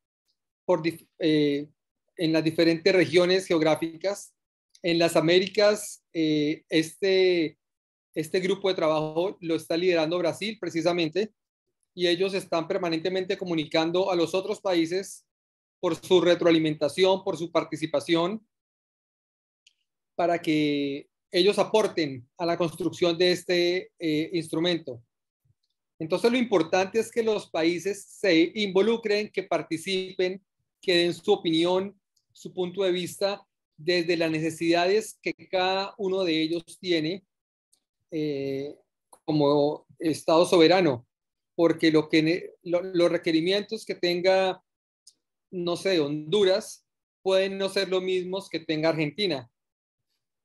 en las diferentes regiones geográficas. En las Américas, este grupo de trabajo lo está liderando Brasil precisamente, y ellos están permanentemente comunicando a los otros países por su retroalimentación, por su participación, para que ellos aporten a la construcción de este instrumento. Entonces lo importante es que los países se involucren, que participen, que den su opinión, su punto de vista desde las necesidades que cada uno de ellos tiene como Estado soberano, porque los requerimientos que tenga, no sé, Honduras, pueden no ser los mismos que tenga Argentina.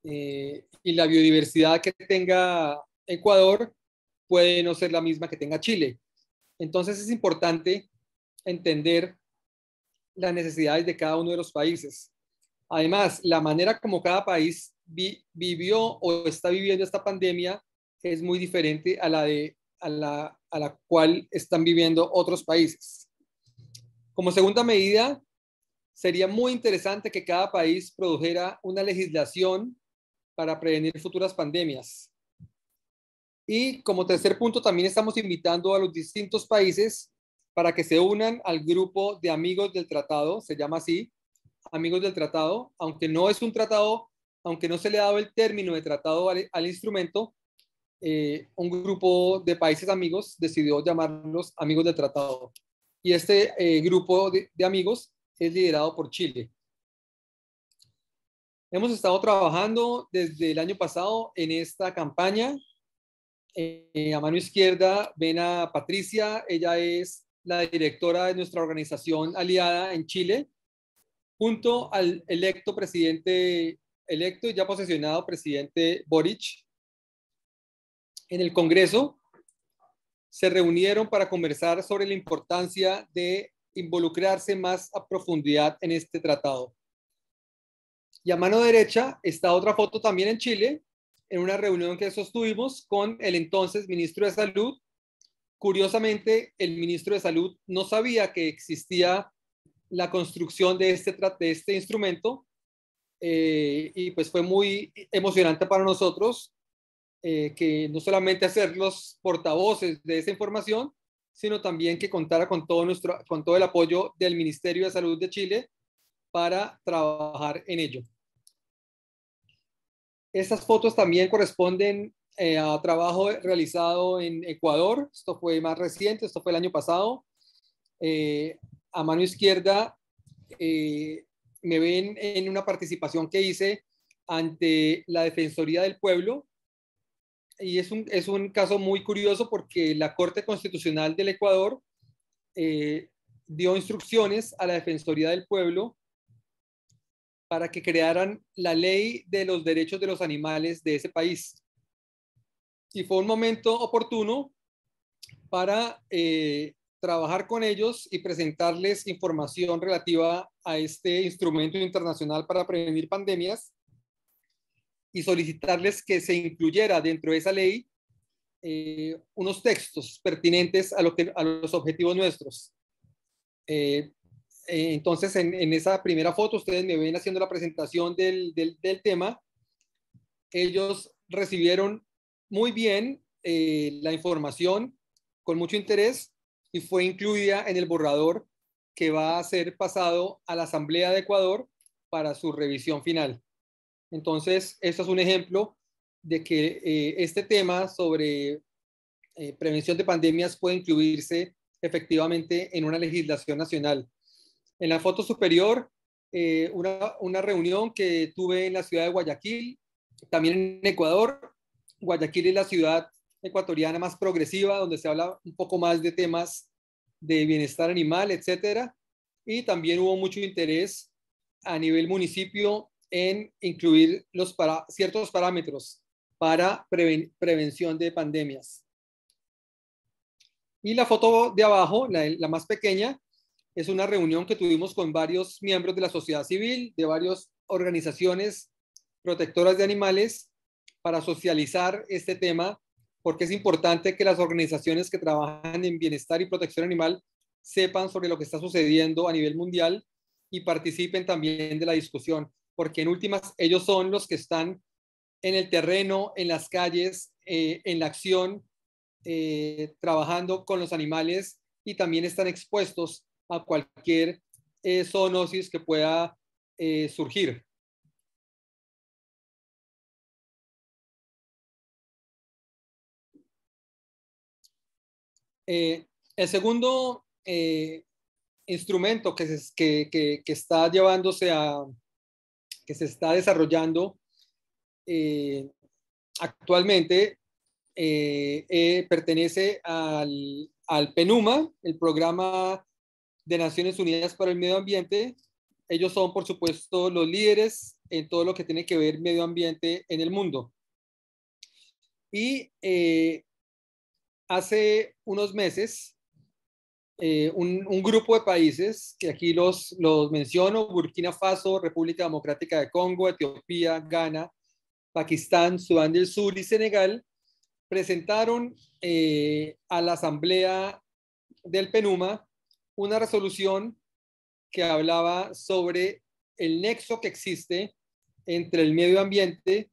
Y la biodiversidad que tenga Ecuador puede no ser la misma que tenga Chile. Entonces es importante entender las necesidades de cada uno de los países. Además, la manera como cada país vivió o está viviendo esta pandemia es muy diferente a la cual están viviendo otros países. Como segunda medida, sería muy interesante que cada país produjera una legislación para prevenir futuras pandemias. Y como tercer punto, también estamos invitando a los distintos países para que se unan al grupo de amigos del tratado, se llama así, amigos del tratado, aunque no es un tratado, aunque no se le ha dado el término de tratado al instrumento, un grupo de países amigos decidió llamarlos amigos del tratado. y este grupo de amigos es liderado por Chile. Hemos estado trabajando desde el año pasado en esta campaña. A mano izquierda ven a Patricia, ella es la directora de nuestra organización aliada en Chile, junto al presidente electo y ya posesionado presidente Boric. En el Congreso se reunieron para conversar sobre la importancia de involucrarse más a profundidad en este tratado. Y a mano derecha está otra foto también en Chile, en una reunión que sostuvimos con el entonces ministro de Salud. Curiosamente, el ministro de Salud no sabía que existía la construcción de este instrumento, y pues fue muy emocionante para nosotros que no solamente hacer los portavoces de esa información, sino también que contara con todo el apoyo del Ministerio de Salud de Chile para trabajar en ello. Estas fotos también corresponden a trabajo realizado en Ecuador. Esto fue más reciente, esto fue el año pasado. A mano izquierda me ven en una participación que hice ante la Defensoría del Pueblo. Y es un caso muy curioso porque la Corte Constitucional del Ecuador dio instrucciones a la Defensoría del Pueblo para que crearan la ley de los derechos de los animales de ese país. Y fue un momento oportuno para trabajar con ellos y presentarles información relativa a este instrumento internacional para prevenir pandemias y solicitarles que se incluyera dentro de esa ley unos textos pertinentes a los objetivos nuestros. Entonces, en esa primera foto, ustedes me ven haciendo la presentación del tema. Ellos recibieron muy bien la información, con mucho interés, y fue incluida en el borrador que va a ser pasado a la Asamblea de Ecuador para su revisión final. Entonces, esto es un ejemplo de que este tema sobre prevención de pandemias puede incluirse efectivamente en una legislación nacional. En la foto superior, una reunión que tuve en la ciudad de Guayaquil, también en Ecuador. Guayaquil es la ciudad ecuatoriana más progresiva, donde se habla un poco más de temas de bienestar animal, etcétera. Y también hubo mucho interés a nivel municipio en incluir ciertos parámetros para prevención de pandemias. Y la foto de abajo, la más pequeña, es una reunión que tuvimos con varios miembros de la sociedad civil, de varias organizaciones protectoras de animales, para socializar este tema, porque es importante que las organizaciones que trabajan en bienestar y protección animal sepan sobre lo que está sucediendo a nivel mundial y participen también de la discusión, porque en últimas ellos son los que están en el terreno, en las calles, en la acción, trabajando con los animales, y también están expuestos a cualquier zoonosis que pueda surgir. El segundo instrumento que está que se está desarrollando actualmente pertenece al PNUMA, el Programa de Naciones Unidas para el Medio Ambiente. Ellos son, por supuesto, los líderes en todo lo que tiene que ver medio ambiente en el mundo. Y hace unos meses, un grupo de países, que aquí los menciono: Burkina Faso, República Democrática de Congo, Etiopía, Ghana, Pakistán, Sudán del Sur y Senegal, presentaron a la Asamblea del PNUMA una resolución que hablaba sobre el nexo que existe entre el medio ambiente,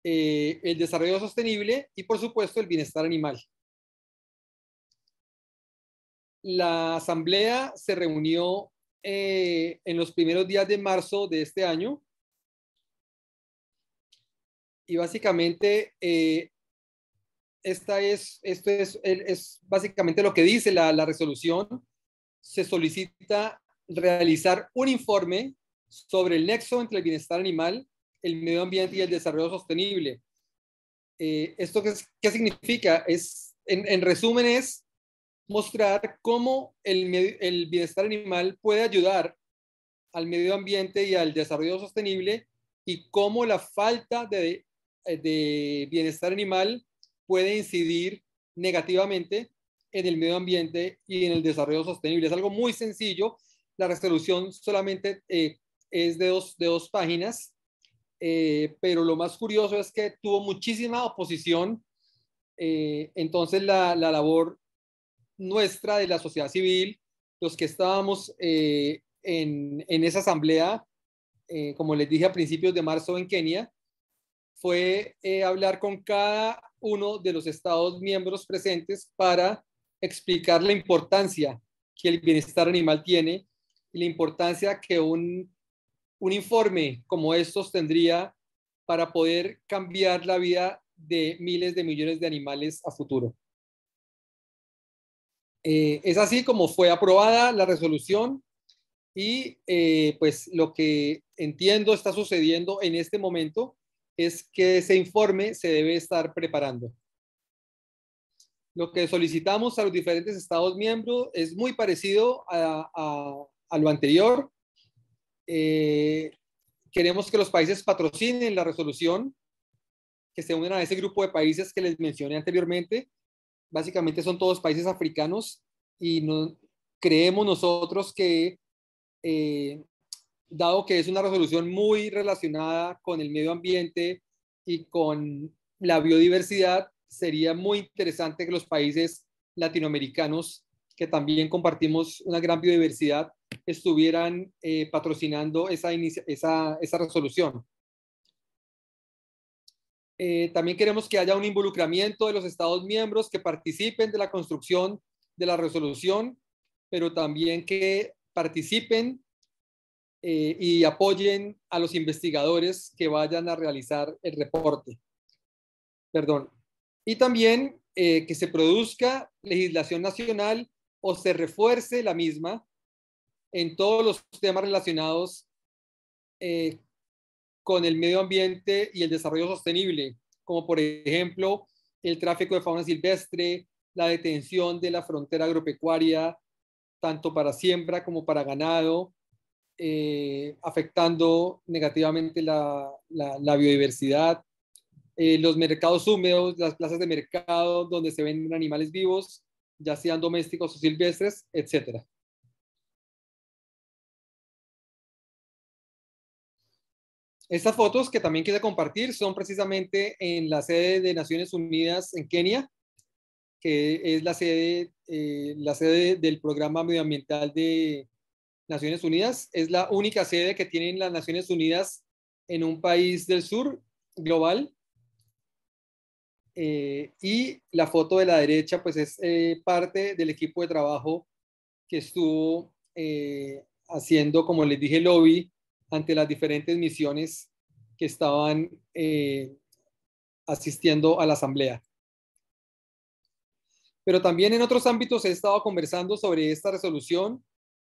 el desarrollo sostenible y, por supuesto, el bienestar animal. La asamblea se reunió en los primeros días de marzo de este año, y básicamente esto es básicamente lo que dice la resolución. se solicita realizar un informe sobre el nexo entre el bienestar animal, el medio ambiente y el desarrollo sostenible. ¿Esto qué significa? En resumen, es mostrar cómo el bienestar animal puede ayudar al medio ambiente y al desarrollo sostenible y cómo la falta de bienestar animal puede incidir negativamente en el medio ambiente y en el desarrollo sostenible. Es algo muy sencillo. La resolución solamente es de dos páginas, pero lo más curioso es que tuvo muchísima oposición. Entonces la labor nuestra de la sociedad civil, los que estábamos en esa asamblea, como les dije a principios de marzo en Kenia, fue hablar con cada uno de los estados miembros presentes para explicar la importancia que el bienestar animal tiene y la importancia que un informe como estos tendría para poder cambiar la vida de miles de millones de animales a futuro. Es así como fue aprobada la resolución y pues lo que entiendo está sucediendo en este momento es que ese informe se debe estar preparando. Lo que solicitamos a los diferentes estados miembros es muy parecido a lo anterior. Queremos que los países patrocinen la resolución, que se unan a ese grupo de países que les mencioné anteriormente. Básicamente son todos países africanos y creemos nosotros que, dado que es una resolución muy relacionada con el medio ambiente y con la biodiversidad, sería muy interesante que los países latinoamericanos, que también compartimos una gran biodiversidad, estuvieran patrocinando esa resolución. También queremos que haya un involucramiento de los Estados miembros que participen de la construcción de la resolución, pero también que participen y apoyen a los investigadores que vayan a realizar el reporte. Perdón. Y también que se produzca legislación nacional o se refuerce la misma en todos los temas relacionados con el medio ambiente y el desarrollo sostenible, como por ejemplo el tráfico de fauna silvestre, la detención de la frontera agropecuaria, tanto para siembra como para ganado, afectando negativamente la biodiversidad, los mercados húmedos, las plazas de mercado donde se venden animales vivos, ya sean domésticos o silvestres, etc. Estas fotos que también quise compartir son precisamente en la sede de Naciones Unidas en Kenia, que es la sede del Programa Medioambiental de Naciones Unidas. Es la única sede que tienen las Naciones Unidas en un país del sur global. Y la foto de la derecha pues es parte del equipo de trabajo que estuvo haciendo, como les dije, lobby ante las diferentes misiones que estaban asistiendo a la asamblea. Pero también en otros ámbitos he estado conversando sobre esta resolución.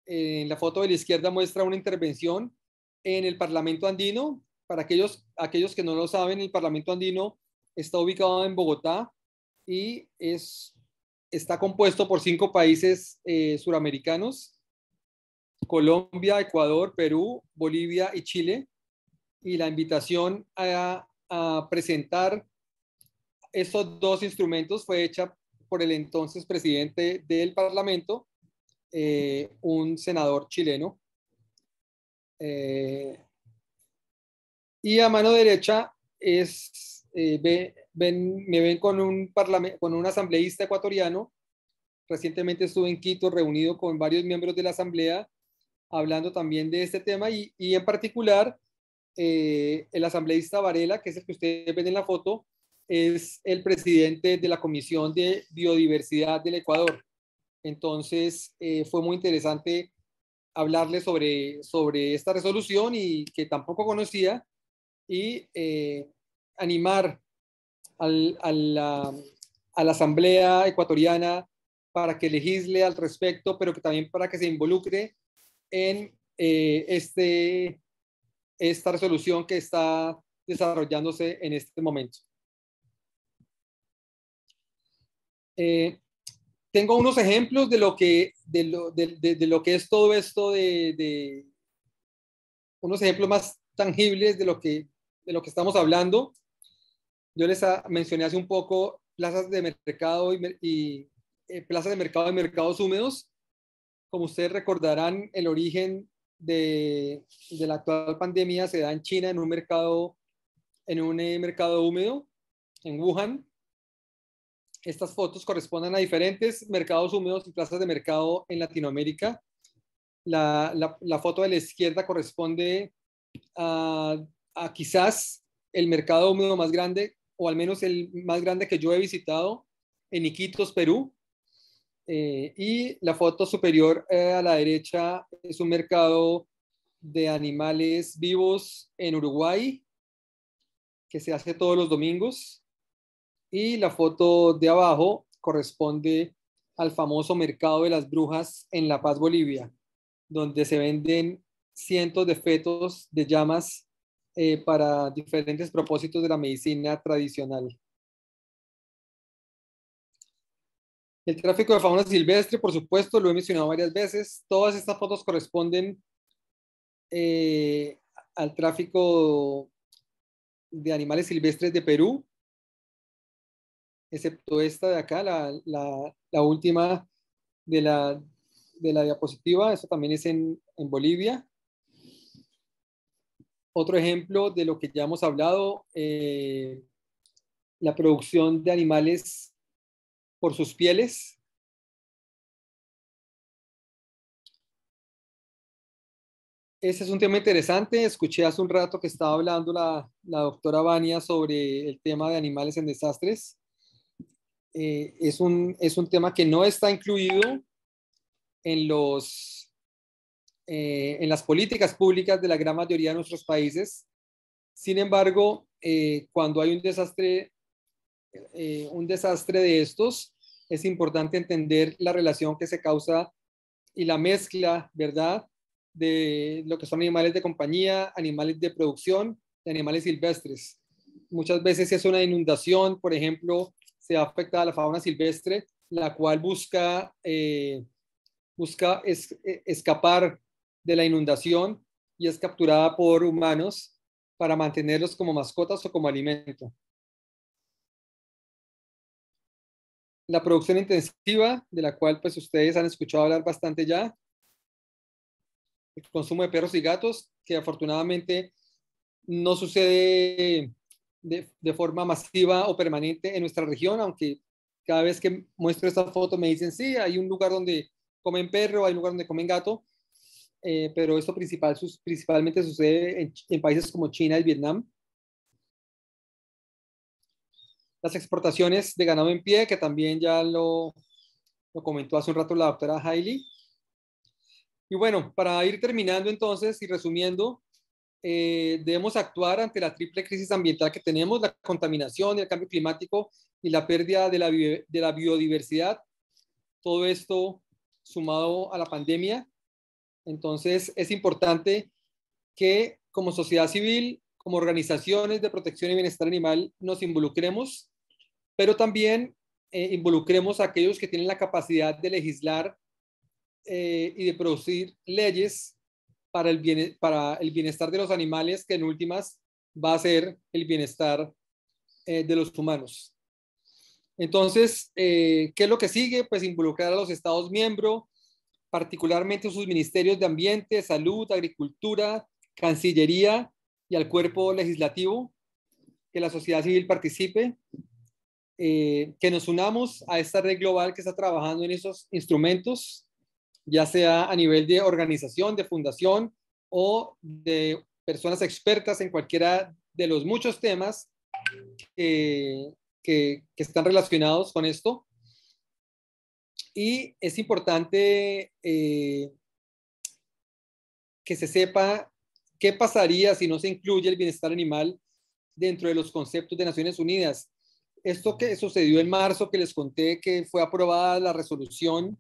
En la foto de la izquierda muestra una intervención en el Parlamento Andino. Para aquellos que no lo saben, el Parlamento Andino está ubicado en Bogotá y está compuesto por 5 países suramericanos: Colombia, Ecuador, Perú, Bolivia y Chile. Y la invitación a presentar estos 2 instrumentos fue hecha por el entonces presidente del Parlamento, un senador chileno. Y a mano derecha me ven con un asambleísta ecuatoriano. Recientemente estuve en Quito reunido con varios miembros de la asamblea hablando también de este tema y en particular el asambleísta Varela, que es el que ustedes ven en la foto, es el presidente de la Comisión de Biodiversidad del Ecuador. Entonces fue muy interesante hablarle sobre esta resolución y que tampoco conocía y animar a la Asamblea Ecuatoriana para que legisle al respecto, pero que también para que se involucre en esta resolución que está desarrollándose en este momento. Tengo unos ejemplos de lo que es todo esto, unos ejemplos más tangibles de lo que estamos hablando. Yo les mencioné hace un poco plazas de mercado y plazas de mercado y mercados húmedos. Como ustedes recordarán, el origen de la actual pandemia se da en China, en un mercado húmedo, en Wuhan. Estas fotos corresponden a diferentes mercados húmedos y plazas de mercado en Latinoamérica. La foto de la izquierda corresponde a quizás el mercado húmedo más grande, o al menos el más grande que yo he visitado, en Iquitos, Perú. Y la foto superior a la derecha es un mercado de animales vivos en Uruguay, que se hace todos los domingos. Y la foto de abajo corresponde al famoso mercado de las brujas en La Paz, Bolivia, donde se venden cientos de fetos de llamas para diferentes propósitos de la medicina tradicional. El tráfico de fauna silvestre, por supuesto, lo he mencionado varias veces. Todas estas fotos corresponden al tráfico de animales silvestres de Perú, excepto esta de acá, la última de la diapositiva. Eso también es en Bolivia. Otro ejemplo de lo que ya hemos hablado, la producción de animales por sus pieles. Ese es un tema interesante. Escuché hace un rato que estaba hablando la doctora Vania sobre el tema de animales en desastres. Es un tema que no está incluido en las políticas públicas de la gran mayoría de nuestros países. Sin embargo, cuando hay un desastre de estos, es importante entender la relación que se causa y la mezcla, ¿verdad?, de lo que son animales de compañía, animales de producción y animales silvestres. Muchas veces es una inundación, por ejemplo, se afecta a la fauna silvestre, la cual busca escapar de la inundación y es capturada por humanos para mantenerlos como mascotas o como alimento. La producción intensiva, de la cual pues ustedes han escuchado hablar bastante ya. El consumo de perros y gatos, que afortunadamente no sucede de forma masiva o permanente en nuestra región, aunque cada vez que muestro esta foto me dicen, sí, hay un lugar donde comen perro, hay un lugar donde comen gato, pero esto principalmente sucede en países como China y Vietnam. Las exportaciones de ganado en pie, que también ya lo comentó hace un rato la doctora Hailey. Y bueno, para ir terminando entonces y resumiendo, debemos actuar ante la triple crisis ambiental que tenemos: la contaminación, el cambio climático y la pérdida de la biodiversidad. Todo esto sumado a la pandemia. Entonces es importante que como sociedad civil, como organizaciones de protección y bienestar animal, nos involucremos, pero también involucremos a aquellos que tienen la capacidad de legislar y de producir leyes para el bienestar de los animales, que en últimas va a ser el bienestar de los humanos. Entonces, ¿qué es lo que sigue? Pues involucrar a los Estados miembros, particularmente sus ministerios de Ambiente, Salud, Agricultura, Cancillería y al cuerpo legislativo, que la sociedad civil participe, que nos unamos a esta red global que está trabajando en esos instrumentos, ya sea a nivel de organización, de fundación o de personas expertas en cualquiera de los muchos temas que están relacionados con esto. Y es importante que se sepa qué pasaría si no se incluye el bienestar animal dentro de los conceptos de Naciones Unidas. esto que sucedió en marzo, que les conté que fue aprobada la resolución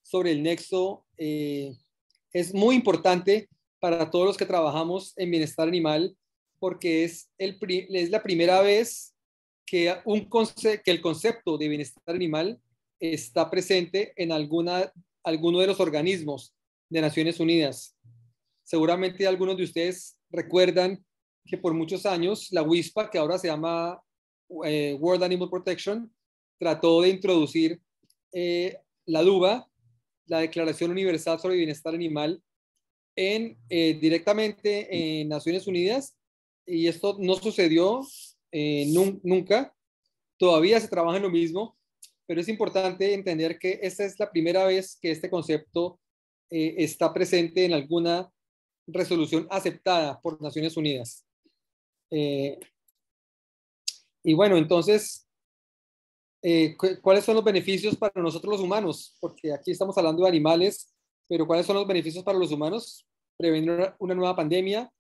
sobre el nexo, es muy importante para todos los que trabajamos en bienestar animal, porque es la primera vez que el concepto de bienestar animal está presente en alguno de los organismos de Naciones Unidas. Seguramente algunos de ustedes recuerdan que por muchos años la WISPA, que ahora se llama World Animal Protection, trató de introducir la DUBA, la Declaración Universal sobre Bienestar Animal, directamente en Naciones Unidas, y esto no sucedió nunca. Todavía se trabaja en lo mismo, pero es importante entender que esta es la primera vez que este concepto está presente en alguna resolución aceptada por Naciones Unidas. Y bueno, entonces, ¿cuáles son los beneficios para nosotros los humanos? Porque aquí estamos hablando de animales, pero ¿cuáles son los beneficios para los humanos? Prevenir una nueva pandemia.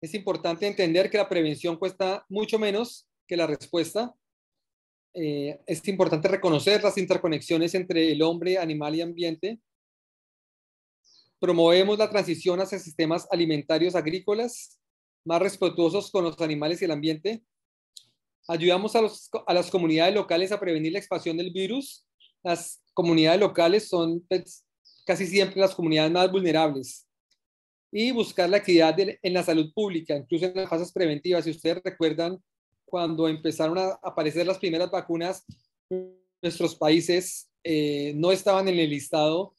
Es importante entender que la prevención cuesta mucho menos que la respuesta. Es importante reconocer las interconexiones entre el hombre, animal y ambiente. Promovemos la transición hacia sistemas alimentarios agrícolas más respetuosos con los animales y el ambiente. Ayudamos a las comunidades locales a prevenir la expansión del virus. Las comunidades locales son casi siempre las comunidades más vulnerables. Y buscar la equidad en la salud pública, incluso en las fases preventivas. Si ustedes recuerdan, cuando empezaron a aparecer las primeras vacunas, nuestros países no estaban en el listado.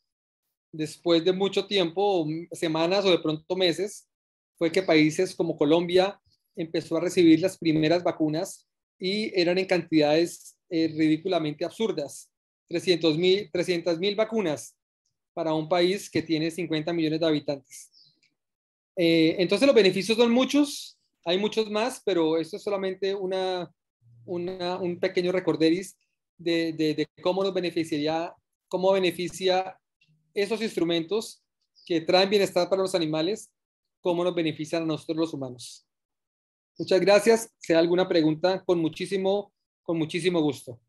Después de mucho tiempo, semanas o de pronto meses, fue que países como Colombia empezó a recibir las primeras vacunas y eran en cantidades ridículamente absurdas. 300,000 vacunas para un país que tiene 50 millones de habitantes. Entonces los beneficios son muchos, hay muchos más, pero esto es solamente un pequeño recorderis de cómo nos beneficia esos instrumentos que traen bienestar para los animales, cómo nos benefician a nosotros los humanos. Muchas gracias. Si hay alguna pregunta, con muchísimo gusto.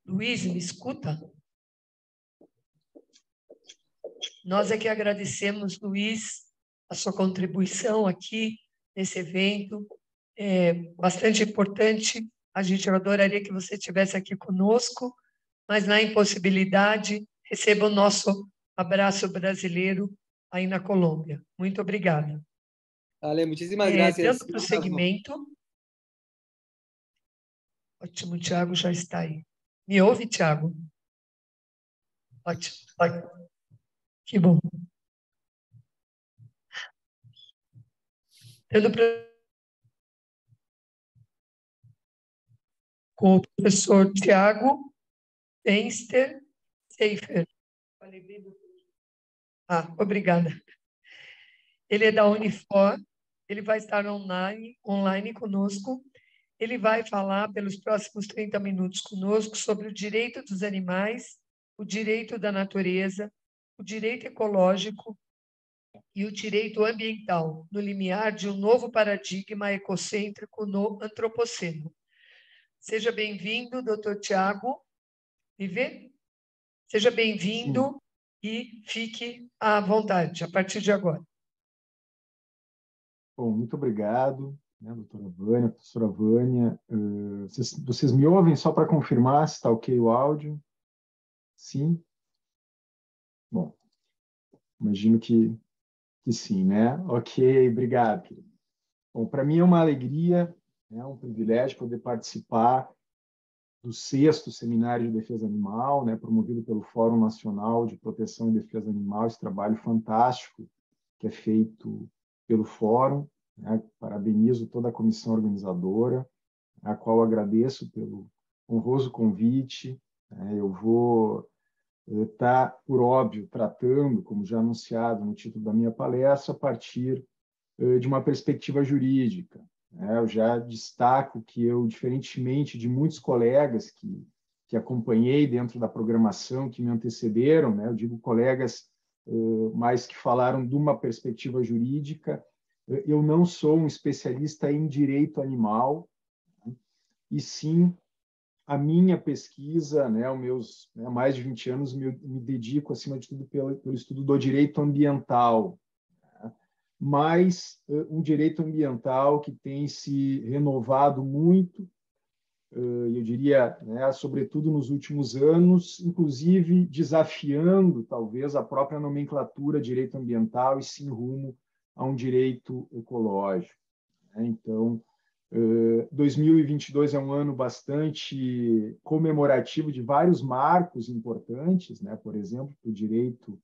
Luiz, me escuta? Nós é que agradecemos, Luiz, a sua contribuição aqui nesse evento. É bastante importante. A gente adoraria que você estivesse aqui conosco, mas na impossibilidade, receba o nosso abraço brasileiro aí na Colômbia. Muito obrigada. Vale, muchísimas gracias. Dando prosseguimento. Ótimo, o Thiago já está aí. Me ouve, Thiago? Ótimo. Que bom. Com o professor Thiago Fenster Seifer. Obrigada. Ele é da Unifor, ele vai estar online conosco. Ele vai falar pelos próximos 30 minutos conosco sobre o direito dos animais, o direito da natureza, o direito ecológico e o direito ambiental, no limiar de um novo paradigma ecocêntrico no antropoceno. Seja bem-vindo, Dr. Thiago Viver. Seja bem-vindo e fique à vontade, a partir de agora. Bom, muito obrigado, doutora Vânia, professora Vânia. Vocês me ouvem só para confirmar se está ok o áudio? Sim? Bom, imagino que sim, né? Ok, obrigado. Bom, para mim é uma alegria, um privilégio poder participar do 6º Seminário de Defesa Animal, promovido pelo Fórum Nacional de Proteção e Defesa Animal, esse trabalho fantástico que é feito pelo Fórum. Parabenizo toda a comissão organizadora, a qual agradeço pelo honroso convite. Eu vou estar, por óbvio, tratando, como já anunciado no título da minha palestra, a partir de uma perspectiva jurídica. Eu já destaco que eu, diferentemente de muitos colegas que que acompanhei dentro da programação, que me antecederam, né? Eu digo colegas mais que falaram de uma perspectiva jurídica. Eu não sou um especialista em direito animal, né? E sim a minha pesquisa, né, os meus mais de 20 anos, me dedico, acima de tudo, pelo estudo do direito ambiental, né? Mas um direito ambiental que tem se renovado muito, eu diria, né, sobretudo nos últimos anos, inclusive desafiando, talvez, a própria nomenclatura direito ambiental e sim rumo a um direito ecológico, né? Então, 2022 é um ano bastante comemorativo de vários marcos importantes, né? Por exemplo, o direito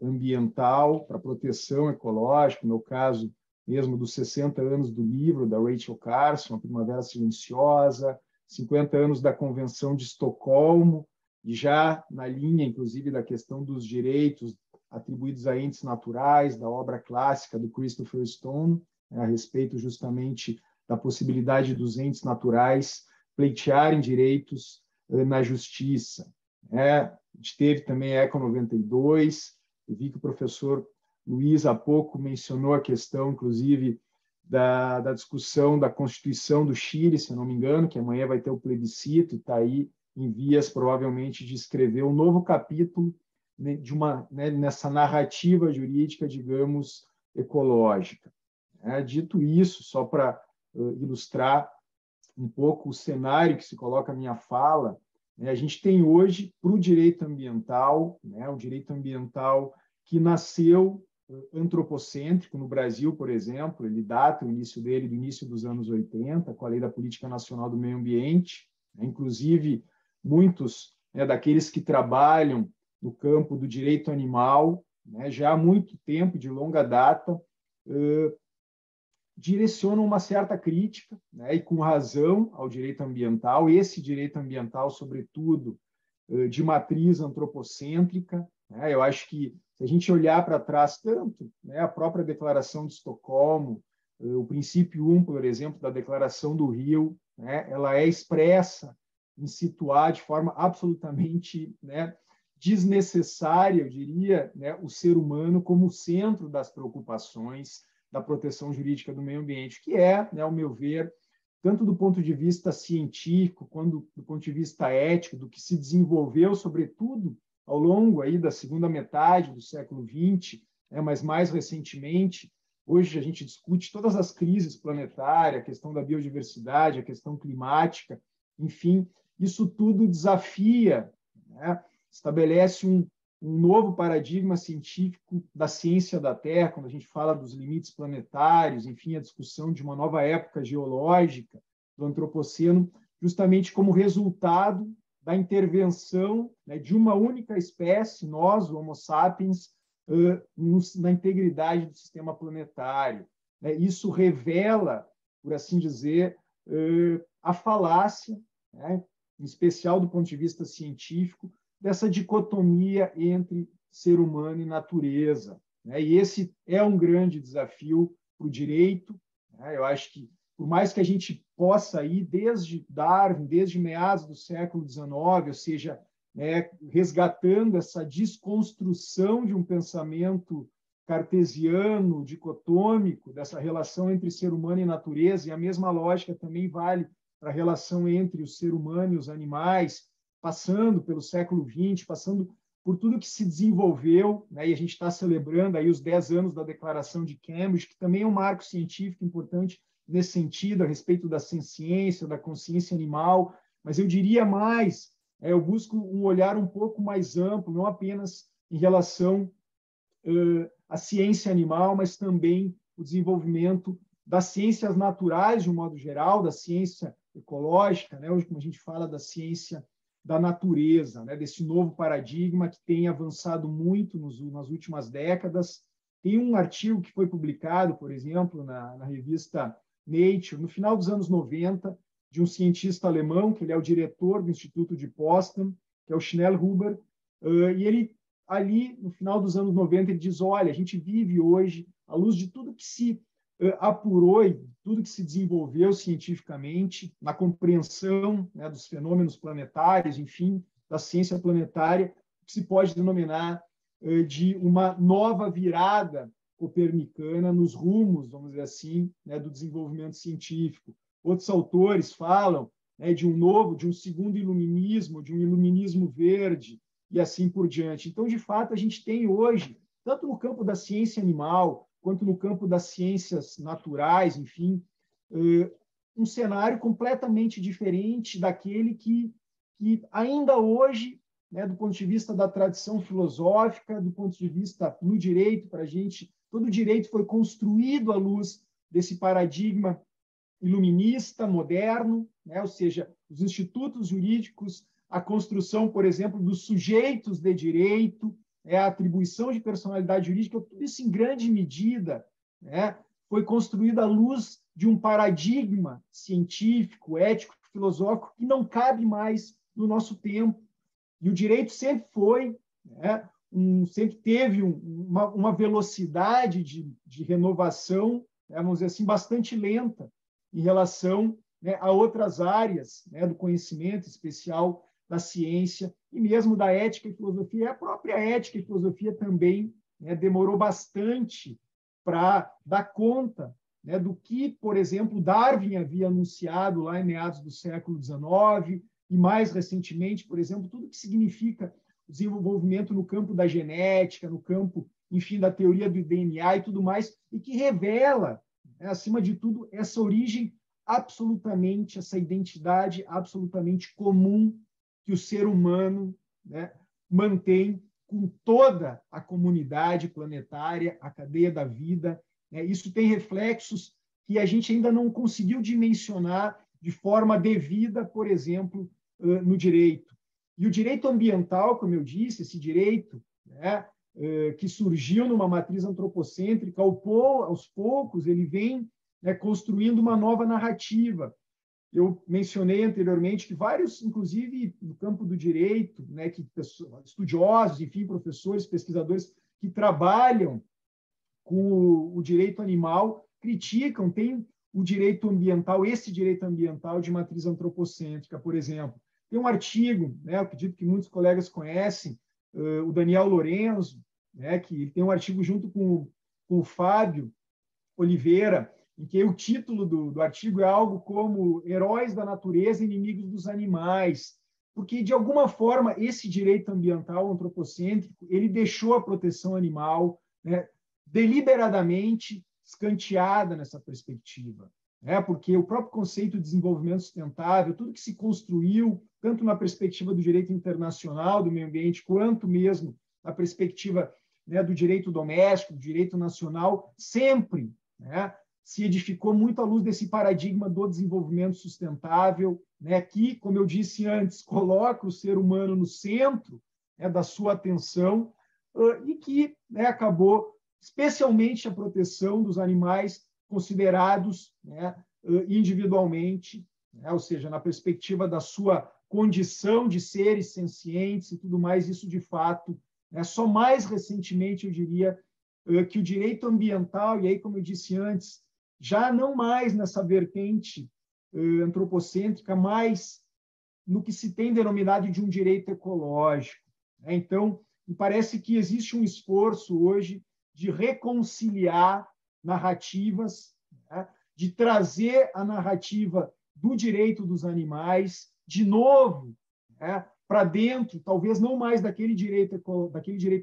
ambiental, para proteção ecológica, no caso mesmo dos 60 anos do livro da Rachel Carson, A Primavera Silenciosa, 50 anos da Convenção de Estocolmo, e já na linha, inclusive, da questão dos direitos atribuídos a entes naturais, da obra clássica do Christopher Stone, né, a respeito justamente da possibilidade dos entes naturais pleitearem direitos na justiça. A gente teve também a ECO 92, eu vi que o professor Luiz há pouco mencionou a questão, inclusive, da discussão da Constituição do Chile, se eu não me engano, que amanhã vai ter o plebiscito, e está aí em vias, provavelmente, de escrever um novo capítulo de nessa narrativa jurídica, digamos, ecológica. Dito isso, só para ilustrar um pouco o cenário que se coloca a minha fala, a gente tem hoje, para o direito ambiental, o direito ambiental que nasceu antropocêntrico no Brasil, por exemplo, ele data o início dele do início dos anos 80, com a Lei da Política Nacional do Meio Ambiente, inclusive muitos daqueles que trabalham no campo do direito animal, já há muito tempo, de longa data, direcionam uma certa crítica, e com razão, ao direito ambiental, esse direito ambiental, sobretudo, de matriz antropocêntrica. Eu acho que, se a gente olhar para trás tanto, a própria Declaração de Estocolmo, o princípio 1, por exemplo, da Declaração do Rio, ela é expressa em situar de forma absolutamente desnecessária, eu diria, o ser humano como centro das preocupações da proteção jurídica do meio ambiente, que é, ao meu ver, tanto do ponto de vista científico, quanto do ponto de vista ético, do que se desenvolveu, sobretudo, ao longo aí da segunda metade do século XX, mas mais recentemente, hoje a gente discute todas as crises planetárias, a questão da biodiversidade, a questão climática, enfim, isso tudo desafia, estabelece um novo paradigma científico da ciência da Terra, quando a gente fala dos limites planetários, enfim, a discussão de uma nova época geológica do Antropoceno, justamente como resultado da intervenção de uma única espécie, nós, o Homo sapiens, na integridade do sistema planetário. Isso revela, por assim dizer, a falácia, em especial do ponto de vista científico, dessa dicotomia entre ser humano e natureza. E esse é um grande desafio para o direito. Eu acho que, por mais que a gente possa ir desde Darwin, desde meados do século XIX, ou seja, resgatando essa desconstrução de um pensamento cartesiano, dicotômico, dessa relação entre ser humano e natureza, e a mesma lógica também vale para a relação entre o ser humano e os animais, passando pelo século XX, passando por tudo que se desenvolveu, e a gente está celebrando aí os 10 anos da Declaração de Cambridge, que também é um marco científico importante nesse sentido, a respeito da ciência, da consciência animal, mas eu diria mais, eu busco um olhar um pouco mais amplo, não apenas em relação à ciência animal, mas também o desenvolvimento das ciências naturais, de um modo geral, da ciência ecológica, hoje, como a gente fala da ciência da natureza, desse novo paradigma que tem avançado muito nas últimas décadas. Tem um artigo que foi publicado, por exemplo, na revista Nature, no final dos anos 90, de um cientista alemão, que ele é o diretor do Instituto de Potsdam, que é o Schnellhuber, e ele, ali, no final dos anos 90, ele diz, olha, a gente vive hoje, à luz de tudo que se apurou e tudo que se desenvolveu cientificamente na compreensão, né, dos fenômenos planetários, enfim, da ciência planetária, que se pode denominar de uma nova virada copernicana nos rumos, vamos dizer assim, né, do desenvolvimento científico. Outros autores falam, né, de um segundo iluminismo, de um iluminismo verde, e assim por diante. Então, de fato, a gente tem hoje, tanto no campo da ciência animal, quanto no campo das ciências naturais, enfim, um cenário completamente diferente daquele que ainda hoje, né, do ponto de vista da tradição filosófica, do ponto de vista no direito, para a gente, todo o direito foi construído à luz desse paradigma iluminista, moderno, né, ou seja, os institutos jurídicos, a construção, por exemplo, dos sujeitos de direito, a atribuição de personalidade jurídica, tudo isso em grande medida, né, foi construído à luz de um paradigma científico, ético, filosófico que não cabe mais no nosso tempo. E o direito sempre foi, né, sempre teve uma velocidade de renovação, né, vamos dizer assim, bastante lenta em relação, né, a outras áreas, né, do conhecimento, em especial da ciência e mesmo da ética e filosofia. E a própria ética e filosofia também, né, demorou bastante para dar conta, né, do que, por exemplo, Darwin havia anunciado lá em meados do século XIX e, mais recentemente, por exemplo, tudo que significa o desenvolvimento no campo da genética, no campo, enfim, da teoria do DNA e tudo mais, e que revela, né, acima de tudo, essa origem absolutamente, essa identidade absolutamente comum que o ser humano, né, mantém com toda a comunidade planetária, a cadeia da vida. Né? Isso tem reflexos que a gente ainda não conseguiu dimensionar de forma devida, por exemplo, no direito. E o direito ambiental, como eu disse, esse direito, né, que surgiu numa matriz antropocêntrica, aos poucos ele vem, né, construindo uma nova narrativa. Eu mencionei anteriormente que vários, inclusive no campo do direito, né, que estudiosos, enfim, professores, pesquisadores que trabalham com o direito animal criticam, tem o direito ambiental, esse direito ambiental de matriz antropocêntrica, por exemplo. Tem um artigo, né, eu acredito que muitos colegas conhecem, o Daniel Lorenzo, né, que tem um artigo junto com o Fábio Oliveira, em que o título do artigo é algo como Heróis da Natureza, Inimigos dos Animais, porque, de alguma forma, esse direito ambiental antropocêntrico, ele deixou a proteção animal, né, deliberadamente escanteada nessa perspectiva, né, porque o próprio conceito de desenvolvimento sustentável, tudo que se construiu, tanto na perspectiva do direito internacional do meio ambiente, quanto mesmo na perspectiva, né, do direito doméstico, do direito nacional, sempre, né, se edificou muito à luz desse paradigma do desenvolvimento sustentável, né, que, como eu disse antes, coloca o ser humano no centro, né, da sua atenção, e que, né, acabou, especialmente a proteção dos animais considerados, né, individualmente, né, ou seja, na perspectiva da sua condição de seres sencientes e tudo mais, isso de fato, né, só mais recentemente eu diria que o direito ambiental, e aí, como eu disse antes, já não mais nessa vertente antropocêntrica, mas no que se tem denominado de um direito ecológico. Né? Então, me parece que existe um esforço hoje de reconciliar narrativas, né? De trazer a narrativa do direito dos animais de novo, né, para dentro, talvez não mais daquele direito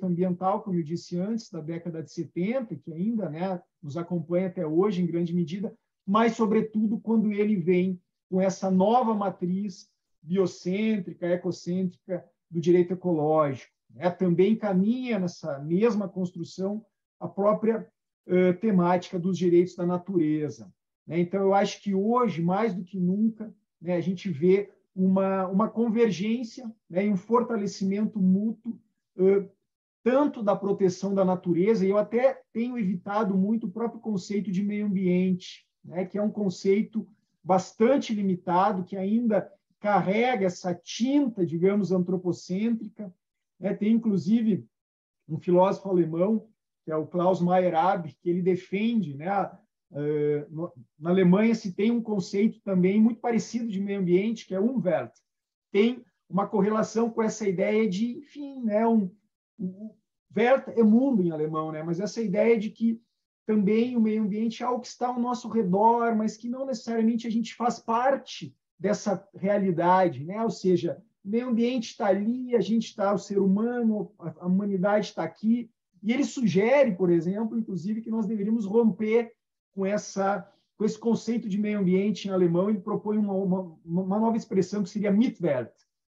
ambiental, como eu disse antes, da década de 70, que ainda, né, nos acompanha até hoje, em grande medida, mas, sobretudo, quando ele vem com essa nova matriz biocêntrica, ecocêntrica do direito ecológico. Né? Também caminha nessa mesma construção a própria temática dos direitos da natureza. Né? Então, eu acho que hoje, mais do que nunca, né, a gente vê uma convergência, né, e um fortalecimento mútuo, tanto da proteção da natureza, e eu até tenho evitado muito o próprio conceito de meio ambiente, né, que é um conceito bastante limitado, que ainda carrega essa tinta, digamos, antropocêntrica. Né? Tem, inclusive, um filósofo alemão, que é o Klaus Meyerabend, que ele defende, né, Na Alemanha se tem um conceito também muito parecido de meio ambiente, que é Umwelt. Tem uma correlação com essa ideia de, enfim, né, Welt é mundo em alemão, né, mas essa ideia de que também o meio ambiente é algo que está ao nosso redor, mas que não necessariamente a gente faz parte dessa realidade, né? Ou seja, o meio ambiente está ali, a gente está, o ser humano, a humanidade está aqui, e ele sugere, por exemplo, inclusive, que nós deveríamos romper com esse conceito de meio ambiente em alemão. Ele propõe uma nova expressão que seria Mitwelt,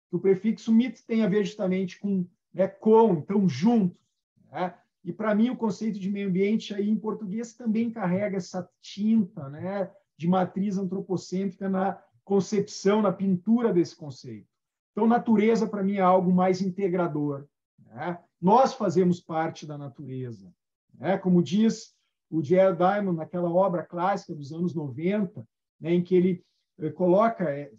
que o prefixo mit tem a ver justamente com, né, com, então, juntos, né? E, para mim, o conceito de meio ambiente aí em português também carrega essa tinta, né, de matriz antropocêntrica na concepção, na pintura desse conceito. Então, natureza, para mim, é algo mais integrador, né? Nós fazemos parte da natureza, né? Como diz o Jared Diamond naquela obra clássica dos anos 90, né, em que ele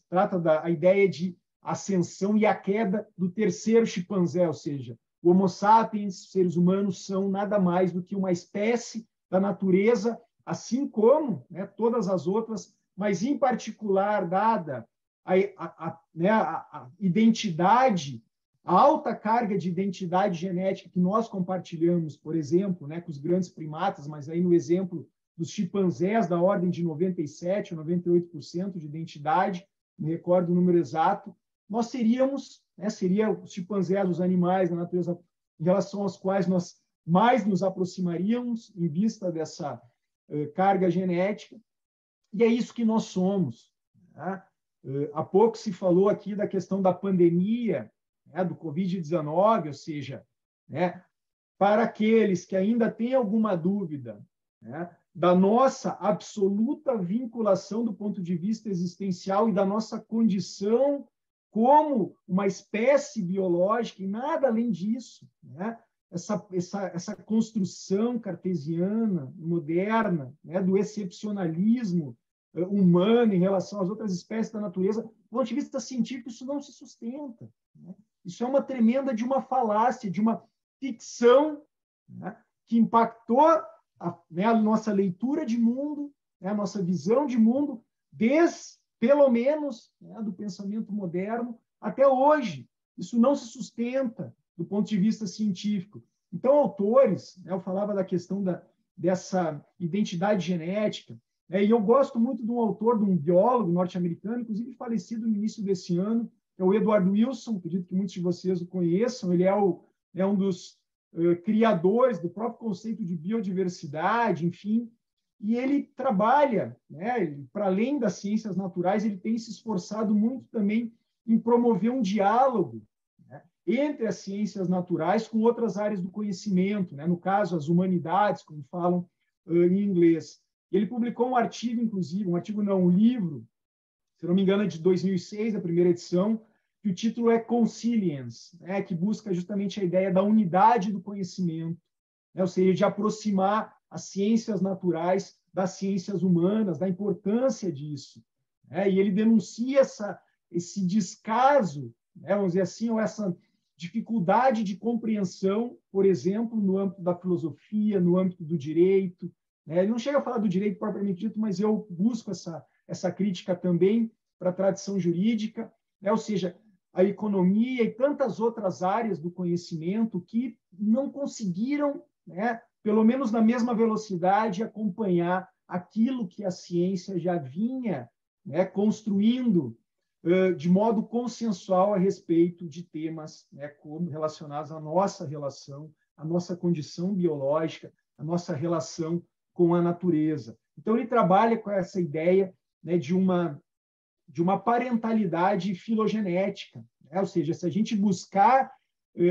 trata da ideia de ascensão e a queda do terceiro chimpanzé, ou seja, o Homo sapiens, seres humanos, são nada mais do que uma espécie da natureza, assim como, né, todas as outras, mas em particular, dada a identidade, a alta carga de identidade genética que nós compartilhamos, por exemplo, né, com os grandes primatas, mas aí no exemplo dos chimpanzés, da ordem de 97% ou 98% de identidade, não recordo o número exato, nós seríamos, né, seriam os chimpanzés, os animais da natureza em relação aos quais nós mais nos aproximaríamos em vista dessa carga genética, e é isso que nós somos, né? Há pouco se falou aqui da questão da pandemia, né, do Covid-19, ou seja, né, para aqueles que ainda têm alguma dúvida, né, da nossa absoluta vinculação do ponto de vista existencial e da nossa condição como uma espécie biológica, e nada além disso, né? Essa construção cartesiana, moderna, né, do excepcionalismo humano em relação às outras espécies da natureza, do ponto de vista científico, isso não se sustenta, né? Isso é uma tremenda de uma falácia, de uma ficção, né, que impactou a nossa leitura de mundo, né, a nossa visão de mundo, pelo menos, né, do pensamento moderno até hoje. Isso não se sustenta do ponto de vista científico. Então, autores, né, eu falava da questão dessa identidade genética, né, e eu gosto muito de um autor, de um biólogo norte-americano, inclusive falecido no início desse ano, é o Edward Wilson, acredito que muitos de vocês o conheçam. Ele é um dos criadores do próprio conceito de biodiversidade, enfim, e ele trabalha, né, para além das ciências naturais, ele tem se esforçado muito também em promover um diálogo, né, entre as ciências naturais com outras áreas do conhecimento, né, no caso, as humanidades, como falam em inglês. Ele publicou um artigo, inclusive, um livro, se não me engano, é de 2006, a primeira edição, que o título é Consilience, né, que busca justamente a ideia da unidade do conhecimento, né, ou seja, de aproximar as ciências naturais das ciências humanas, da importância disso, né? E ele denuncia esse descaso, né, vamos dizer assim, ou essa dificuldade de compreensão, por exemplo, no âmbito da filosofia, no âmbito do direito, né? Ele não chega a falar do direito propriamente dito, mas eu busco essa crítica também para a tradição jurídica, né? Ou seja, a economia e tantas outras áreas do conhecimento que não conseguiram, né, pelo menos na mesma velocidade, acompanhar aquilo que a ciência já vinha, né, construindo de modo consensual a respeito de temas, né, como relacionados à nossa relação, à nossa condição biológica, à nossa relação com a natureza. Então, ele trabalha com essa ideia, né, de uma parentalidade filogenética, né? Ou seja, se a gente buscar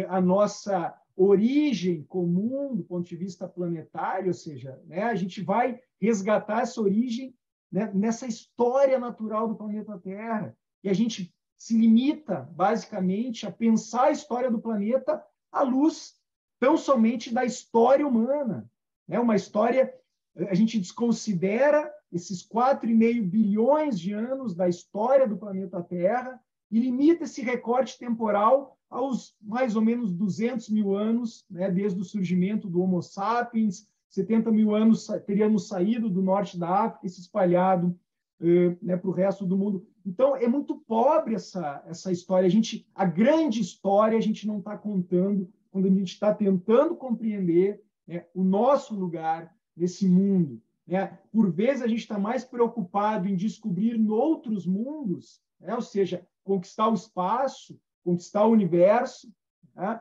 a nossa origem comum do ponto de vista planetário, ou seja, né, a gente vai resgatar essa origem, né, nessa história natural do planeta Terra. E a gente se limita, basicamente, a pensar a história do planeta à luz tão somente da história humana, né? Uma história, a gente desconsidera esses 4,5 bilhões de anos da história do planeta Terra e limita esse recorte temporal aos mais ou menos 200 mil anos, né, desde o surgimento do Homo sapiens, 70 mil anos teríamos saído do norte da África e se espalhado né, para o resto do mundo. Então, é muito pobre essa história. A grande história a gente não está contando quando a gente está tentando compreender, né, o nosso lugar nesse mundo. Né? Por vezes, a gente está mais preocupado em descobrir outros mundos, né? Ou seja, conquistar o espaço, conquistar o universo, né?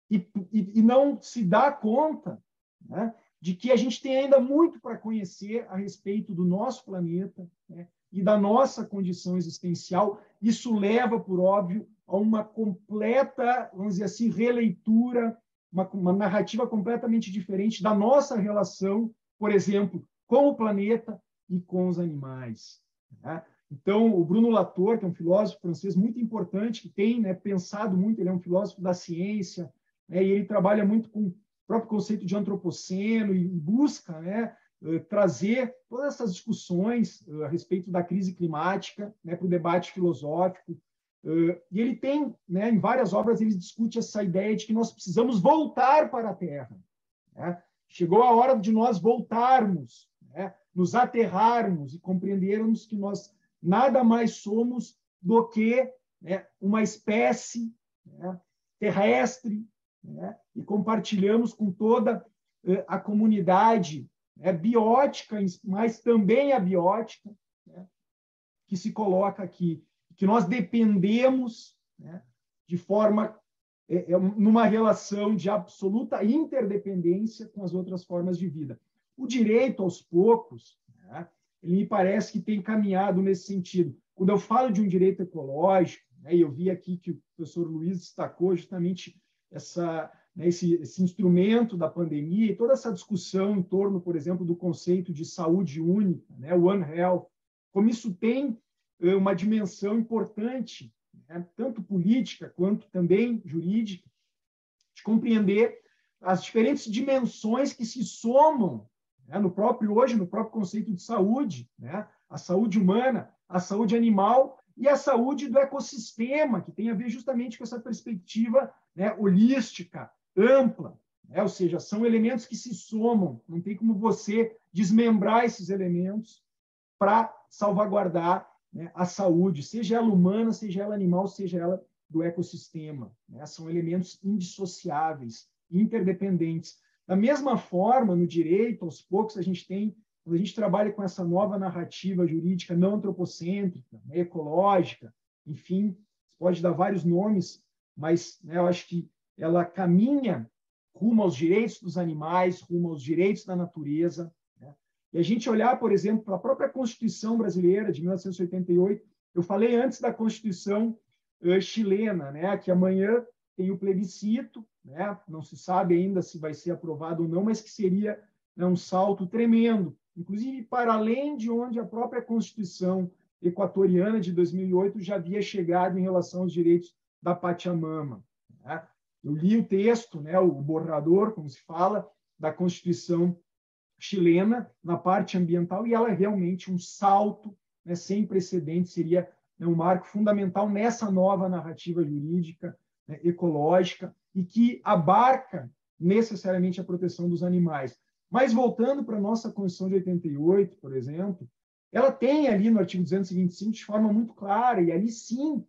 E não se dá conta, né, de que a gente tem ainda muito para conhecer a respeito do nosso planeta, né, e da nossa condição existencial. Isso leva, por óbvio, a uma completa, vamos dizer assim, releitura, uma narrativa completamente diferente da nossa relação, por exemplo, com o planeta e com os animais. Né? Então, o Bruno Latour, que é um filósofo francês muito importante, que tem, né, pensado muito, ele é um filósofo da ciência, né, e ele trabalha muito com o próprio conceito de antropoceno e busca, né, trazer todas essas discussões a respeito da crise climática, né, para o debate filosófico. E ele tem, né, em várias obras, ele discute essa ideia de que nós precisamos voltar para a Terra. Né? Chegou a hora de nós voltarmos, né, nos aterrarmos e compreendermos que nós nada mais somos do que, né, uma espécie, né, terrestre, né, e compartilhamos com toda a comunidade, né, biótica, mas também abiótica, né, que se coloca aqui, que nós dependemos, né, de forma, numa relação de absoluta interdependência com as outras formas de vida. O direito, aos poucos, né, ele me parece que tem caminhado nesse sentido. Quando eu falo de um direito ecológico, né, e eu vi aqui que o professor Luiz destacou justamente esse instrumento da pandemia e toda essa discussão em torno, por exemplo, do conceito de saúde única, né, One Health, como isso tem uma dimensão importante, né, tanto política quanto também jurídica, de compreender as diferentes dimensões que se somam, né, no próprio conceito de saúde, né, a saúde humana, a saúde animal e a saúde do ecossistema, que tem a ver justamente com essa perspectiva, né, holística, ampla, né? Ou seja, são elementos que se somam, não tem como você desmembrar esses elementos para salvaguardar, né, a saúde, seja ela humana, seja ela animal, seja ela do ecossistema. Né? São elementos indissociáveis, interdependentes. Da mesma forma, no direito, aos poucos, quando a gente trabalha com essa nova narrativa jurídica não antropocêntrica, né, ecológica, enfim, pode dar vários nomes, mas, né, eu acho que ela caminha rumo aos direitos dos animais, rumo aos direitos da natureza. Né? E a gente olhar, por exemplo, para a própria Constituição brasileira de 1988, eu falei antes da Constituição chilena, né, que amanhã tem o plebiscito, né, não se sabe ainda se vai ser aprovado ou não, mas que seria, né, um salto tremendo, inclusive para além de onde a própria Constituição equatoriana de 2008 já havia chegado em relação aos direitos da Pachamama. Né? Eu li o texto, né, o borrador, como se fala, da Constituição chilena na parte ambiental, e ela é realmente um salto, né, sem precedentes, seria, né, um marco fundamental nessa nova narrativa jurídica, né, ecológica, e que abarca necessariamente a proteção dos animais. Mas, voltando para a nossa Constituição de 88, por exemplo, ela tem ali no artigo 225, de forma muito clara, e ali sim,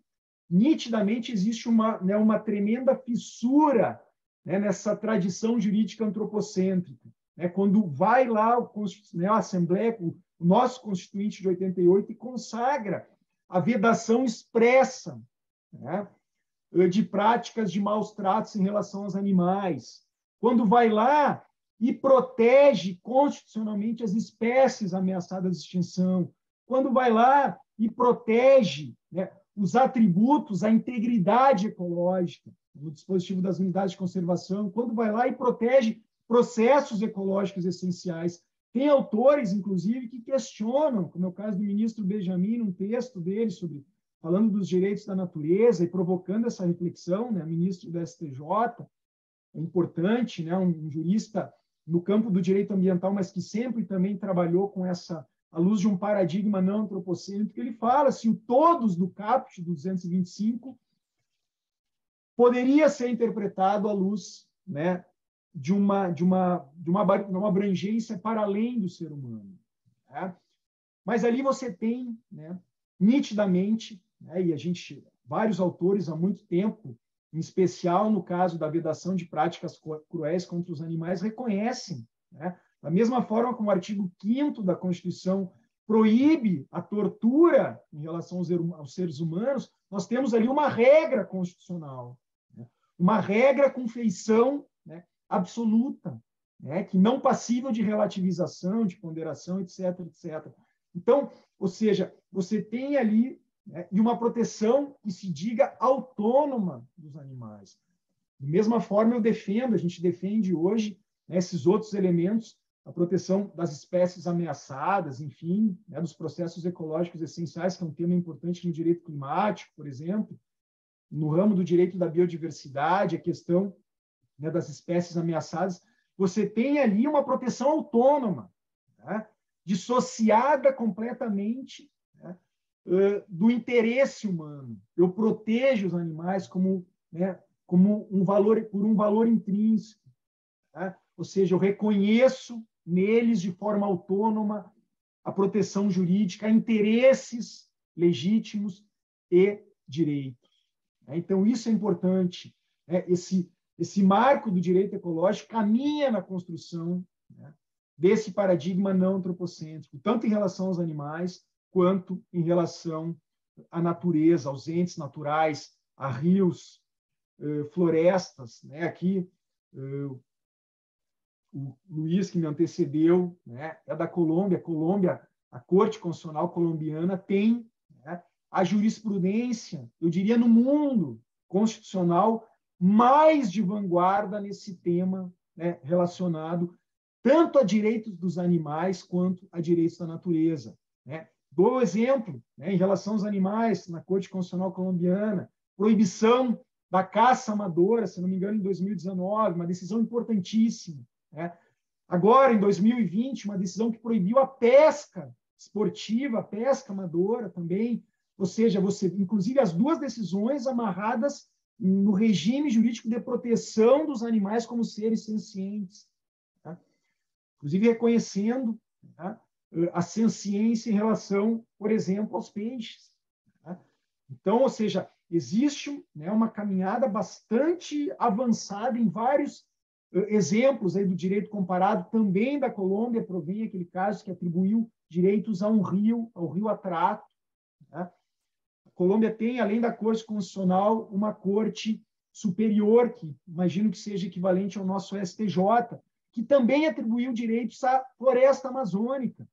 nitidamente existe uma tremenda fissura, né, nessa tradição jurídica antropocêntrica. Né, quando vai lá a Assembleia, o nosso Constituinte de 88, e consagra a vedação expressa, né, de práticas de maus tratos em relação aos animais. Quando vai lá e protege constitucionalmente as espécies ameaçadas de extinção. Quando vai lá e protege, né, os atributos, a integridade ecológica no dispositivo das unidades de conservação, quando vai lá e protege processos ecológicos essenciais. Tem autores, inclusive, que questionam, como é o caso do ministro Benjamin, um texto dele falando dos direitos da natureza e provocando essa reflexão, né, ministro do STJ, é importante, né, um jurista no campo do direito ambiental, mas que sempre também trabalhou com à luz de um paradigma não antropocêntrico. Ele fala assim, o todos do caput do 225 poderia ser interpretado à luz, né, de uma abrangência para além do ser humano. Né? Mas ali você tem, né, nitidamente, né, e vários autores há muito tempo, em especial no caso da vedação de práticas cruéis contra os animais, reconhecem, né, da mesma forma como o artigo 5º da Constituição proíbe a tortura em relação aos seres humanos, nós temos ali uma regra constitucional, né, uma regra com feição, né, absoluta, né, que não passível de relativização, de ponderação, etc., etc. Então, ou seja, você tem ali, né, e uma proteção que se diga autônoma dos animais. Da mesma forma, a gente defende hoje, né, esses outros elementos, a proteção das espécies ameaçadas, enfim, né, dos processos ecológicos essenciais, que é um tema importante no direito climático, por exemplo, no ramo do direito da biodiversidade, a questão, né, das espécies ameaçadas. Você tem ali uma proteção autônoma, né, dissociada completamente, né, do interesse humano. Eu protejo os animais como, né, como por um valor intrínseco, né? Ou seja, eu reconheço neles de forma autônoma a proteção jurídica, interesses legítimos e direitos. Então, isso é importante. Esse marco do direito ecológico caminha na construção, né, desse paradigma não antropocêntrico, tanto em relação aos animais, quanto em relação à natureza, aos entes naturais, a rios, florestas. Né? Aqui, o Luiz, que me antecedeu, né, é da Colômbia. A Corte Constitucional colombiana tem, né, a jurisprudência, eu diria, no mundo constitucional mais de vanguarda nesse tema, né, relacionado tanto a direitos dos animais quanto a direitos da natureza. Né? Dou exemplo, né, em relação aos animais, na Corte Constitucional colombiana, proibição da caça amadora, se não me engano, em 2019, uma decisão importantíssima. Né? Agora, em 2020, uma decisão que proibiu a pesca esportiva, a pesca amadora também, ou seja, inclusive as duas decisões amarradas no regime jurídico de proteção dos animais como seres sencientes, tá? Inclusive reconhecendo, tá, a senciência em relação, por exemplo, aos peixes. Tá? Então, ou seja, existe, né, uma caminhada bastante avançada em vários exemplos aí do direito comparado. Também da Colômbia provém aquele caso que atribuiu direitos a um rio, ao rio Atrato. Tá? A Colômbia tem, além da Corte Constitucional, uma corte superior, que imagino que seja equivalente ao nosso STJ, que também atribuiu direitos à floresta amazônica.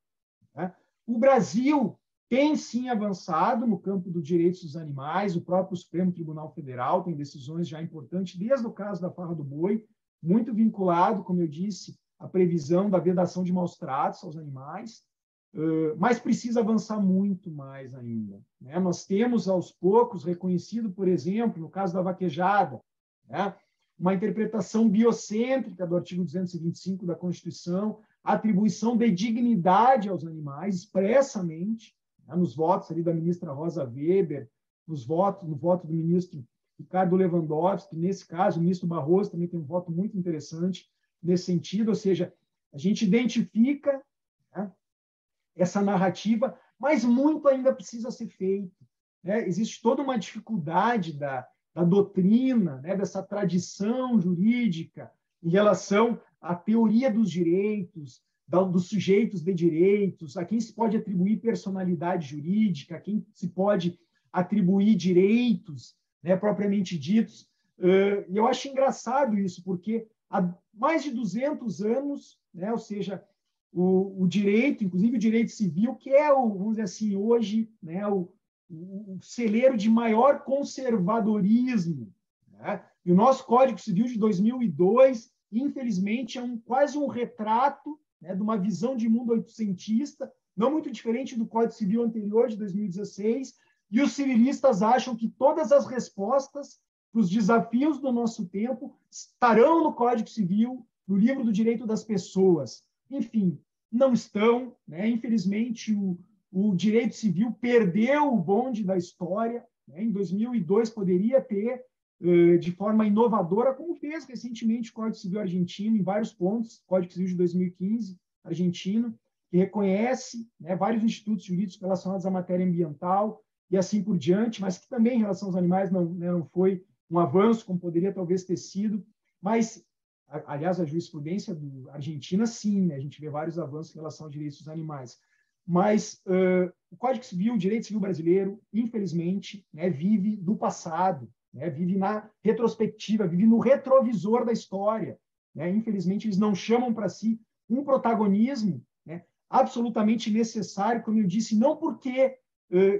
Tá? O Brasil tem, sim, avançado no campo dos direitos dos animais. O próprio Supremo Tribunal Federal tem decisões já importantes, desde o caso da farra do boi, muito vinculado, como eu disse, à previsão da vedação de maus-tratos aos animais, mas precisa avançar muito mais ainda. Né? Nós temos, aos poucos, reconhecido, por exemplo, no caso da vaquejada, né, uma interpretação biocêntrica do artigo 225 da Constituição, a atribuição de dignidade aos animais, expressamente, né, nos votos ali da ministra Rosa Weber, no voto do ministro Ricardo Lewandowski, nesse caso, o ministro Barroso também tem um voto muito interessante nesse sentido, ou seja, a gente identifica, né, essa narrativa, mas muito ainda precisa ser feito. Né? Existe toda uma dificuldade da doutrina, né, dessa tradição jurídica em relação à teoria dos direitos, dos sujeitos de direitos, a quem se pode atribuir personalidade jurídica, a quem se pode atribuir direitos, né, propriamente ditos. E eu acho engraçado isso, porque há mais de 200 anos, né, ou seja, o direito, inclusive o direito civil, que é, vamos dizer assim, hoje, né, o celeiro de maior conservadorismo. Né? E o nosso Código Civil de 2002, infelizmente, é quase um retrato, né, de uma visão de mundo oitocentista, não muito diferente do Código Civil anterior, de 2016, e os civilistas acham que todas as respostas para os desafios do nosso tempo estarão no Código Civil, no livro do direito das pessoas. Enfim, não estão. Né? Infelizmente, o direito civil perdeu o bonde da história. Né? Em 2002, poderia ter de forma inovadora, como fez recentemente o Código Civil argentino, em vários pontos, Código Civil de 2015, argentino, que reconhece, né, vários institutos jurídicos relacionados à matéria ambiental e assim por diante, mas que também, em relação aos animais, não foi um avanço, como poderia talvez ter sido, mas, aliás, a jurisprudência argentina, sim, né, a gente vê vários avanços em relação aos direitos dos animais. Mas o Código Civil, o direito civil brasileiro, infelizmente, né, vive do passado, né, vive na retrospectiva, vive no retrovisor da história. Né? Infelizmente, eles não chamam para si um protagonismo, né, absolutamente necessário, como eu disse, não porque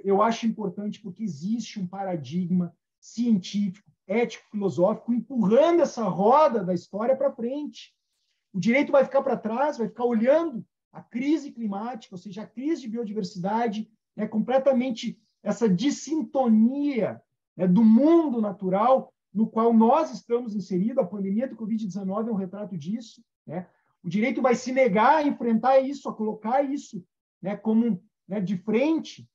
eu acho importante, porque existe um paradigma científico, ético, filosófico, empurrando essa roda da história para frente. O direito vai ficar para trás, vai ficar olhando a crise climática, ou seja, a crise de biodiversidade, né, completamente essa dissintonia, né, do mundo natural no qual nós estamos inseridos. A pandemia do Covid-19 é um retrato disso. Né? O direito vai se negar a enfrentar isso, a colocar isso, né, como, né, de frente.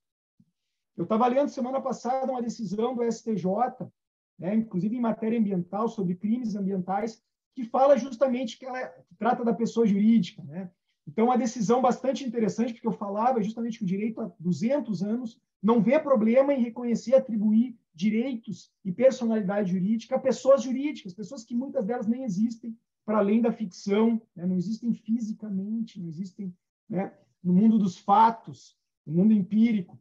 Eu estava lendo semana passada uma decisão do STJ, né, inclusive em matéria ambiental, sobre crimes ambientais, que fala justamente que trata da pessoa jurídica. Né? Então, uma decisão bastante interessante, porque eu falava justamente que o direito há 200 anos não vê problema em reconhecer e atribuir direitos e personalidade jurídica a pessoas jurídicas, pessoas que muitas delas nem existem para além da ficção, né? Não existem fisicamente, não existem, né, no mundo dos fatos, no mundo empírico.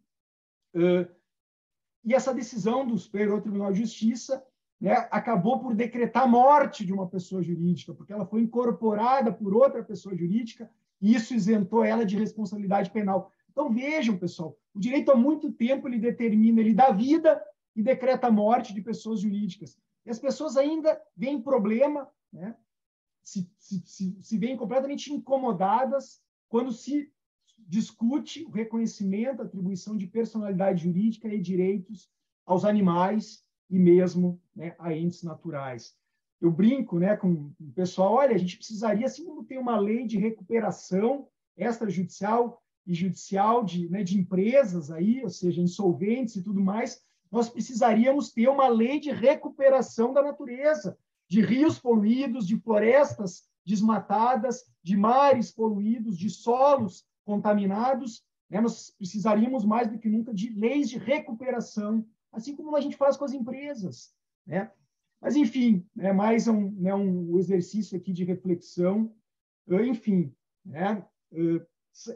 E essa decisão do Superior Tribunal de Justiça, né, acabou por decretar a morte de uma pessoa jurídica, porque ela foi incorporada por outra pessoa jurídica e isso isentou ela de responsabilidade penal. Então, vejam, pessoal, o direito há muito tempo ele determina, ele dá vida e decreta a morte de pessoas jurídicas. E as pessoas ainda veem problema, né, se veem completamente incomodadas quando se discute o reconhecimento, a atribuição de personalidade jurídica e direitos aos animais e mesmo, né, a entes naturais. Eu brinco, né, com o pessoal, olha, a gente precisaria, assim como tem uma lei de recuperação extrajudicial e judicial de empresas aí, ou seja, insolventes e tudo mais, nós precisaríamos ter uma lei de recuperação da natureza, de rios poluídos, de florestas desmatadas, de mares poluídos, de solos contaminados, né? Nós precisaríamos mais do que nunca de leis de recuperação, assim como a gente faz com as empresas, né? Mas, enfim, é mais um exercício aqui de reflexão. Enfim, né?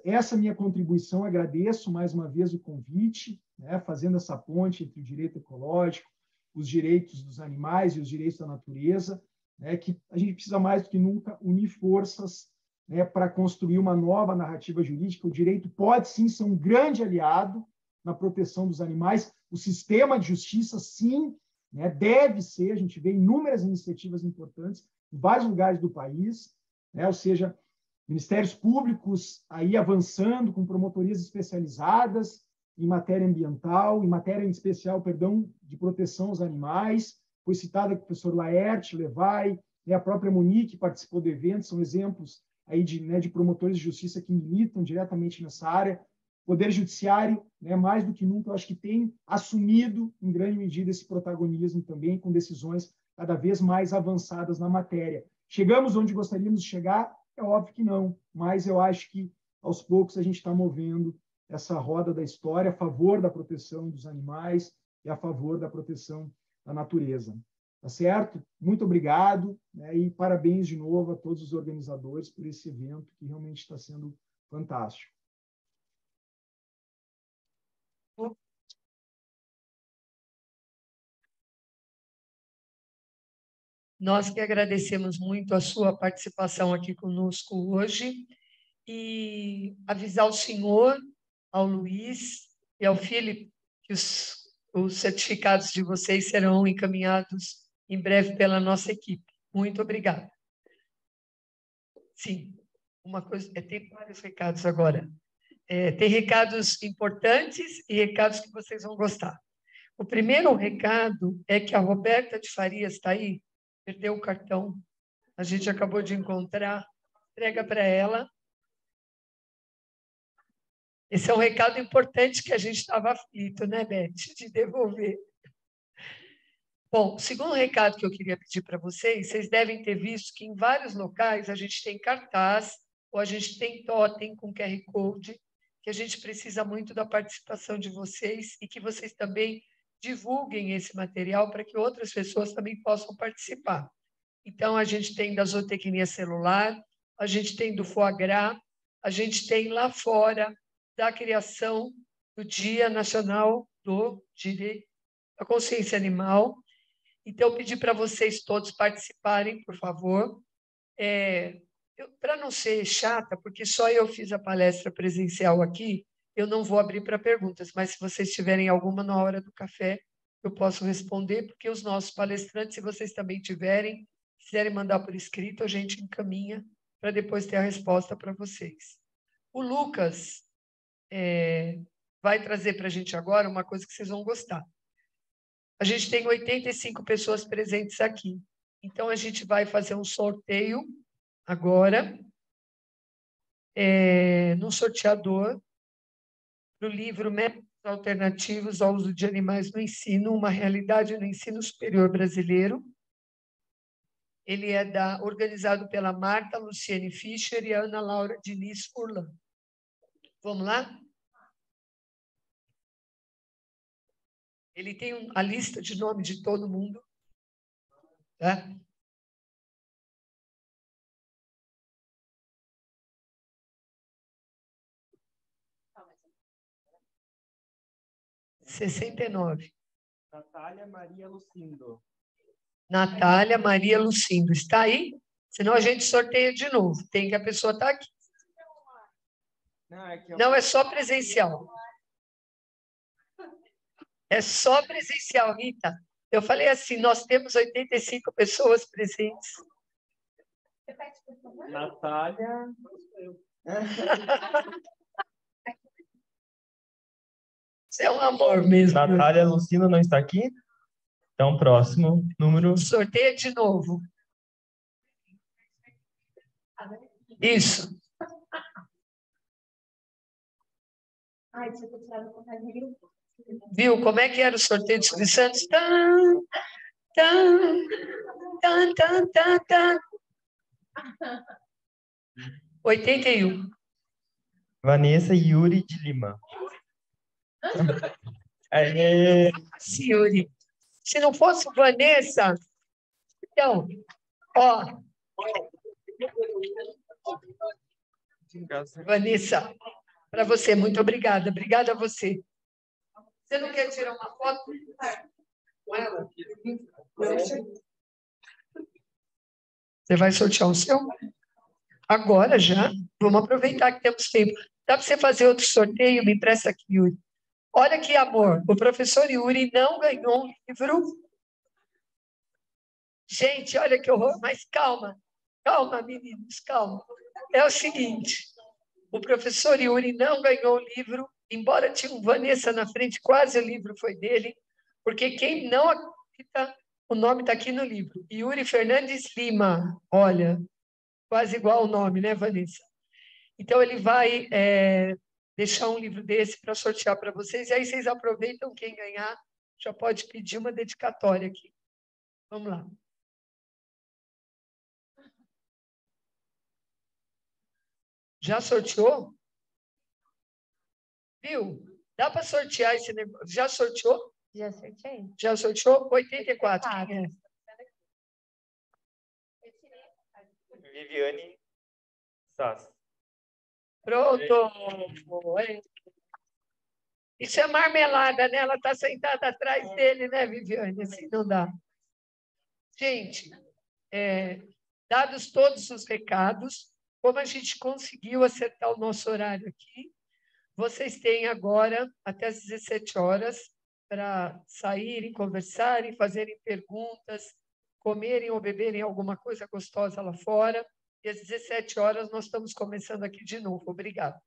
Essa minha contribuição, agradeço mais uma vez o convite, né? Fazendo essa ponte entre o direito ecológico, os direitos dos animais e os direitos da natureza, né? Que a gente precisa mais do que nunca unir forças, né, para construir uma nova narrativa jurídica. O direito pode, sim, ser um grande aliado na proteção dos animais. O sistema de justiça, sim, né, deve ser. A gente vê inúmeras iniciativas importantes em vários lugares do país, né, ou seja, ministérios públicos aí avançando com promotorias especializadas em matéria ambiental, em matéria em especial, de proteção aos animais. Foi citada o professor Laerte, Levay, né, a própria Monique participou do evento, são exemplos aí de promotores de justiça que militam diretamente nessa área. O Poder Judiciário, né, mais do que nunca, eu acho que tem assumido, em grande medida, esse protagonismo também, com decisões cada vez mais avançadas na matéria. Chegamos onde gostaríamos de chegar? É óbvio que não, mas eu acho que, aos poucos, a gente está movendo essa roda da história a favor da proteção dos animais e a favor da proteção da natureza. Tá certo? Muito obrigado, né? E parabéns de novo a todos os organizadores por esse evento que realmente está sendo fantástico. Nós que agradecemos muito a sua participação aqui conosco hoje e avisar o senhor, ao Luiz e ao Felipe que os certificados de vocês serão encaminhados em breve pela nossa equipe. Muito obrigada. Sim, uma coisa, tem vários recados agora. Tem recados importantes e recados que vocês vão gostar. O primeiro recado é que a Roberta de Farias está aí, perdeu o cartão. A gente acabou de encontrar. Entrega para ela. Esse é um recado importante que a gente estava aflito, né, Beth, de devolver. Bom, o segundo recado que eu queria pedir para vocês, vocês devem ter visto que em vários locais a gente tem cartaz ou a gente tem totem com QR Code, que a gente precisa muito da participação de vocês e que vocês também divulguem esse material para que outras pessoas também possam participar. Então, a gente tem da zootecnia celular, a gente tem do foie gras, a gente tem lá fora da criação do Dia Nacional do Direito da Consciência Animal. Então, eu pedi para vocês todos participarem, por favor. Para não ser chata, porque só eu fiz a palestra presencial aqui, eu não vou abrir para perguntas, mas se vocês tiverem alguma na hora do café, eu posso responder, porque os nossos palestrantes, se vocês também tiverem, quiserem mandar por escrito, a gente encaminha para depois ter a resposta para vocês. O Lucas vai trazer para a gente agora uma coisa que vocês vão gostar. A gente tem 85 pessoas presentes aqui. Então, a gente vai fazer um sorteio agora, no sorteador, do livro Métodos Alternativos ao Uso de Animais no Ensino, uma realidade no ensino superior brasileiro. Ele é organizado pela Marta Luciene Fischer e a Ana Laura Diniz Furlan. Vamos lá? Ele tem a lista de nome de todo mundo. Tá? (69) Natália Maria Lucindo. Natália Maria Lucindo. Está aí? Senão a gente sorteia de novo. Tem que a pessoa estar aqui. Não, é só presencial. É só presencial, Rita. Eu falei assim, nós temos 85 pessoas presentes. Natália. Você é um amor mesmo. Natália Lucindo não está aqui? Então, próximo número. Sorteia de novo. Isso. Ai, deixa eu tirar o contagem de grupo. Viu como é que era o sorteio de Silvio Santos? Tan, tan, tan, tan, tan, tan. 81. Vanessa Yuri de Lima. Yuri. Se não fosse Vanessa, então, ó. Vanessa, para você, muito obrigada. Obrigada a você. Você não quer tirar uma foto com ela? Você vai sortear o seu? Agora já. Vamos aproveitar que temos tempo. Dá para você fazer outro sorteio? Me empresta aqui, Yuri. Olha que amor. O professor Yuri não ganhou um livro. Gente, olha que horror. Mas calma. Calma, meninos, calma. É o seguinte. O professor Yuri não ganhou o livro, embora tinha um Vanessa na frente, quase o livro foi dele, porque quem não acredita, o nome está aqui no livro. Yuri Fernandes Lima. Olha, quase igual o nome, né, Vanessa? Então, ele vai deixar um livro desse para sortear para vocês, e aí vocês aproveitam, quem ganhar já pode pedir uma dedicatória aqui. Vamos lá. Já sorteou? Viu? Dá para sortear esse negócio? Já sorteou? Já acertei. Já sorteou? 84. Quem é? Viviane Sass. Pronto. Isso é marmelada, né? Ela está sentada atrás dele, né, Viviane? Assim não dá. Gente, dados todos os recados, como a gente conseguiu acertar o nosso horário aqui, vocês têm agora até às 17 horas para saírem, conversarem, fazerem perguntas, comerem ou beberem alguma coisa gostosa lá fora. E às 17 horas nós estamos começando aqui de novo. Obrigada.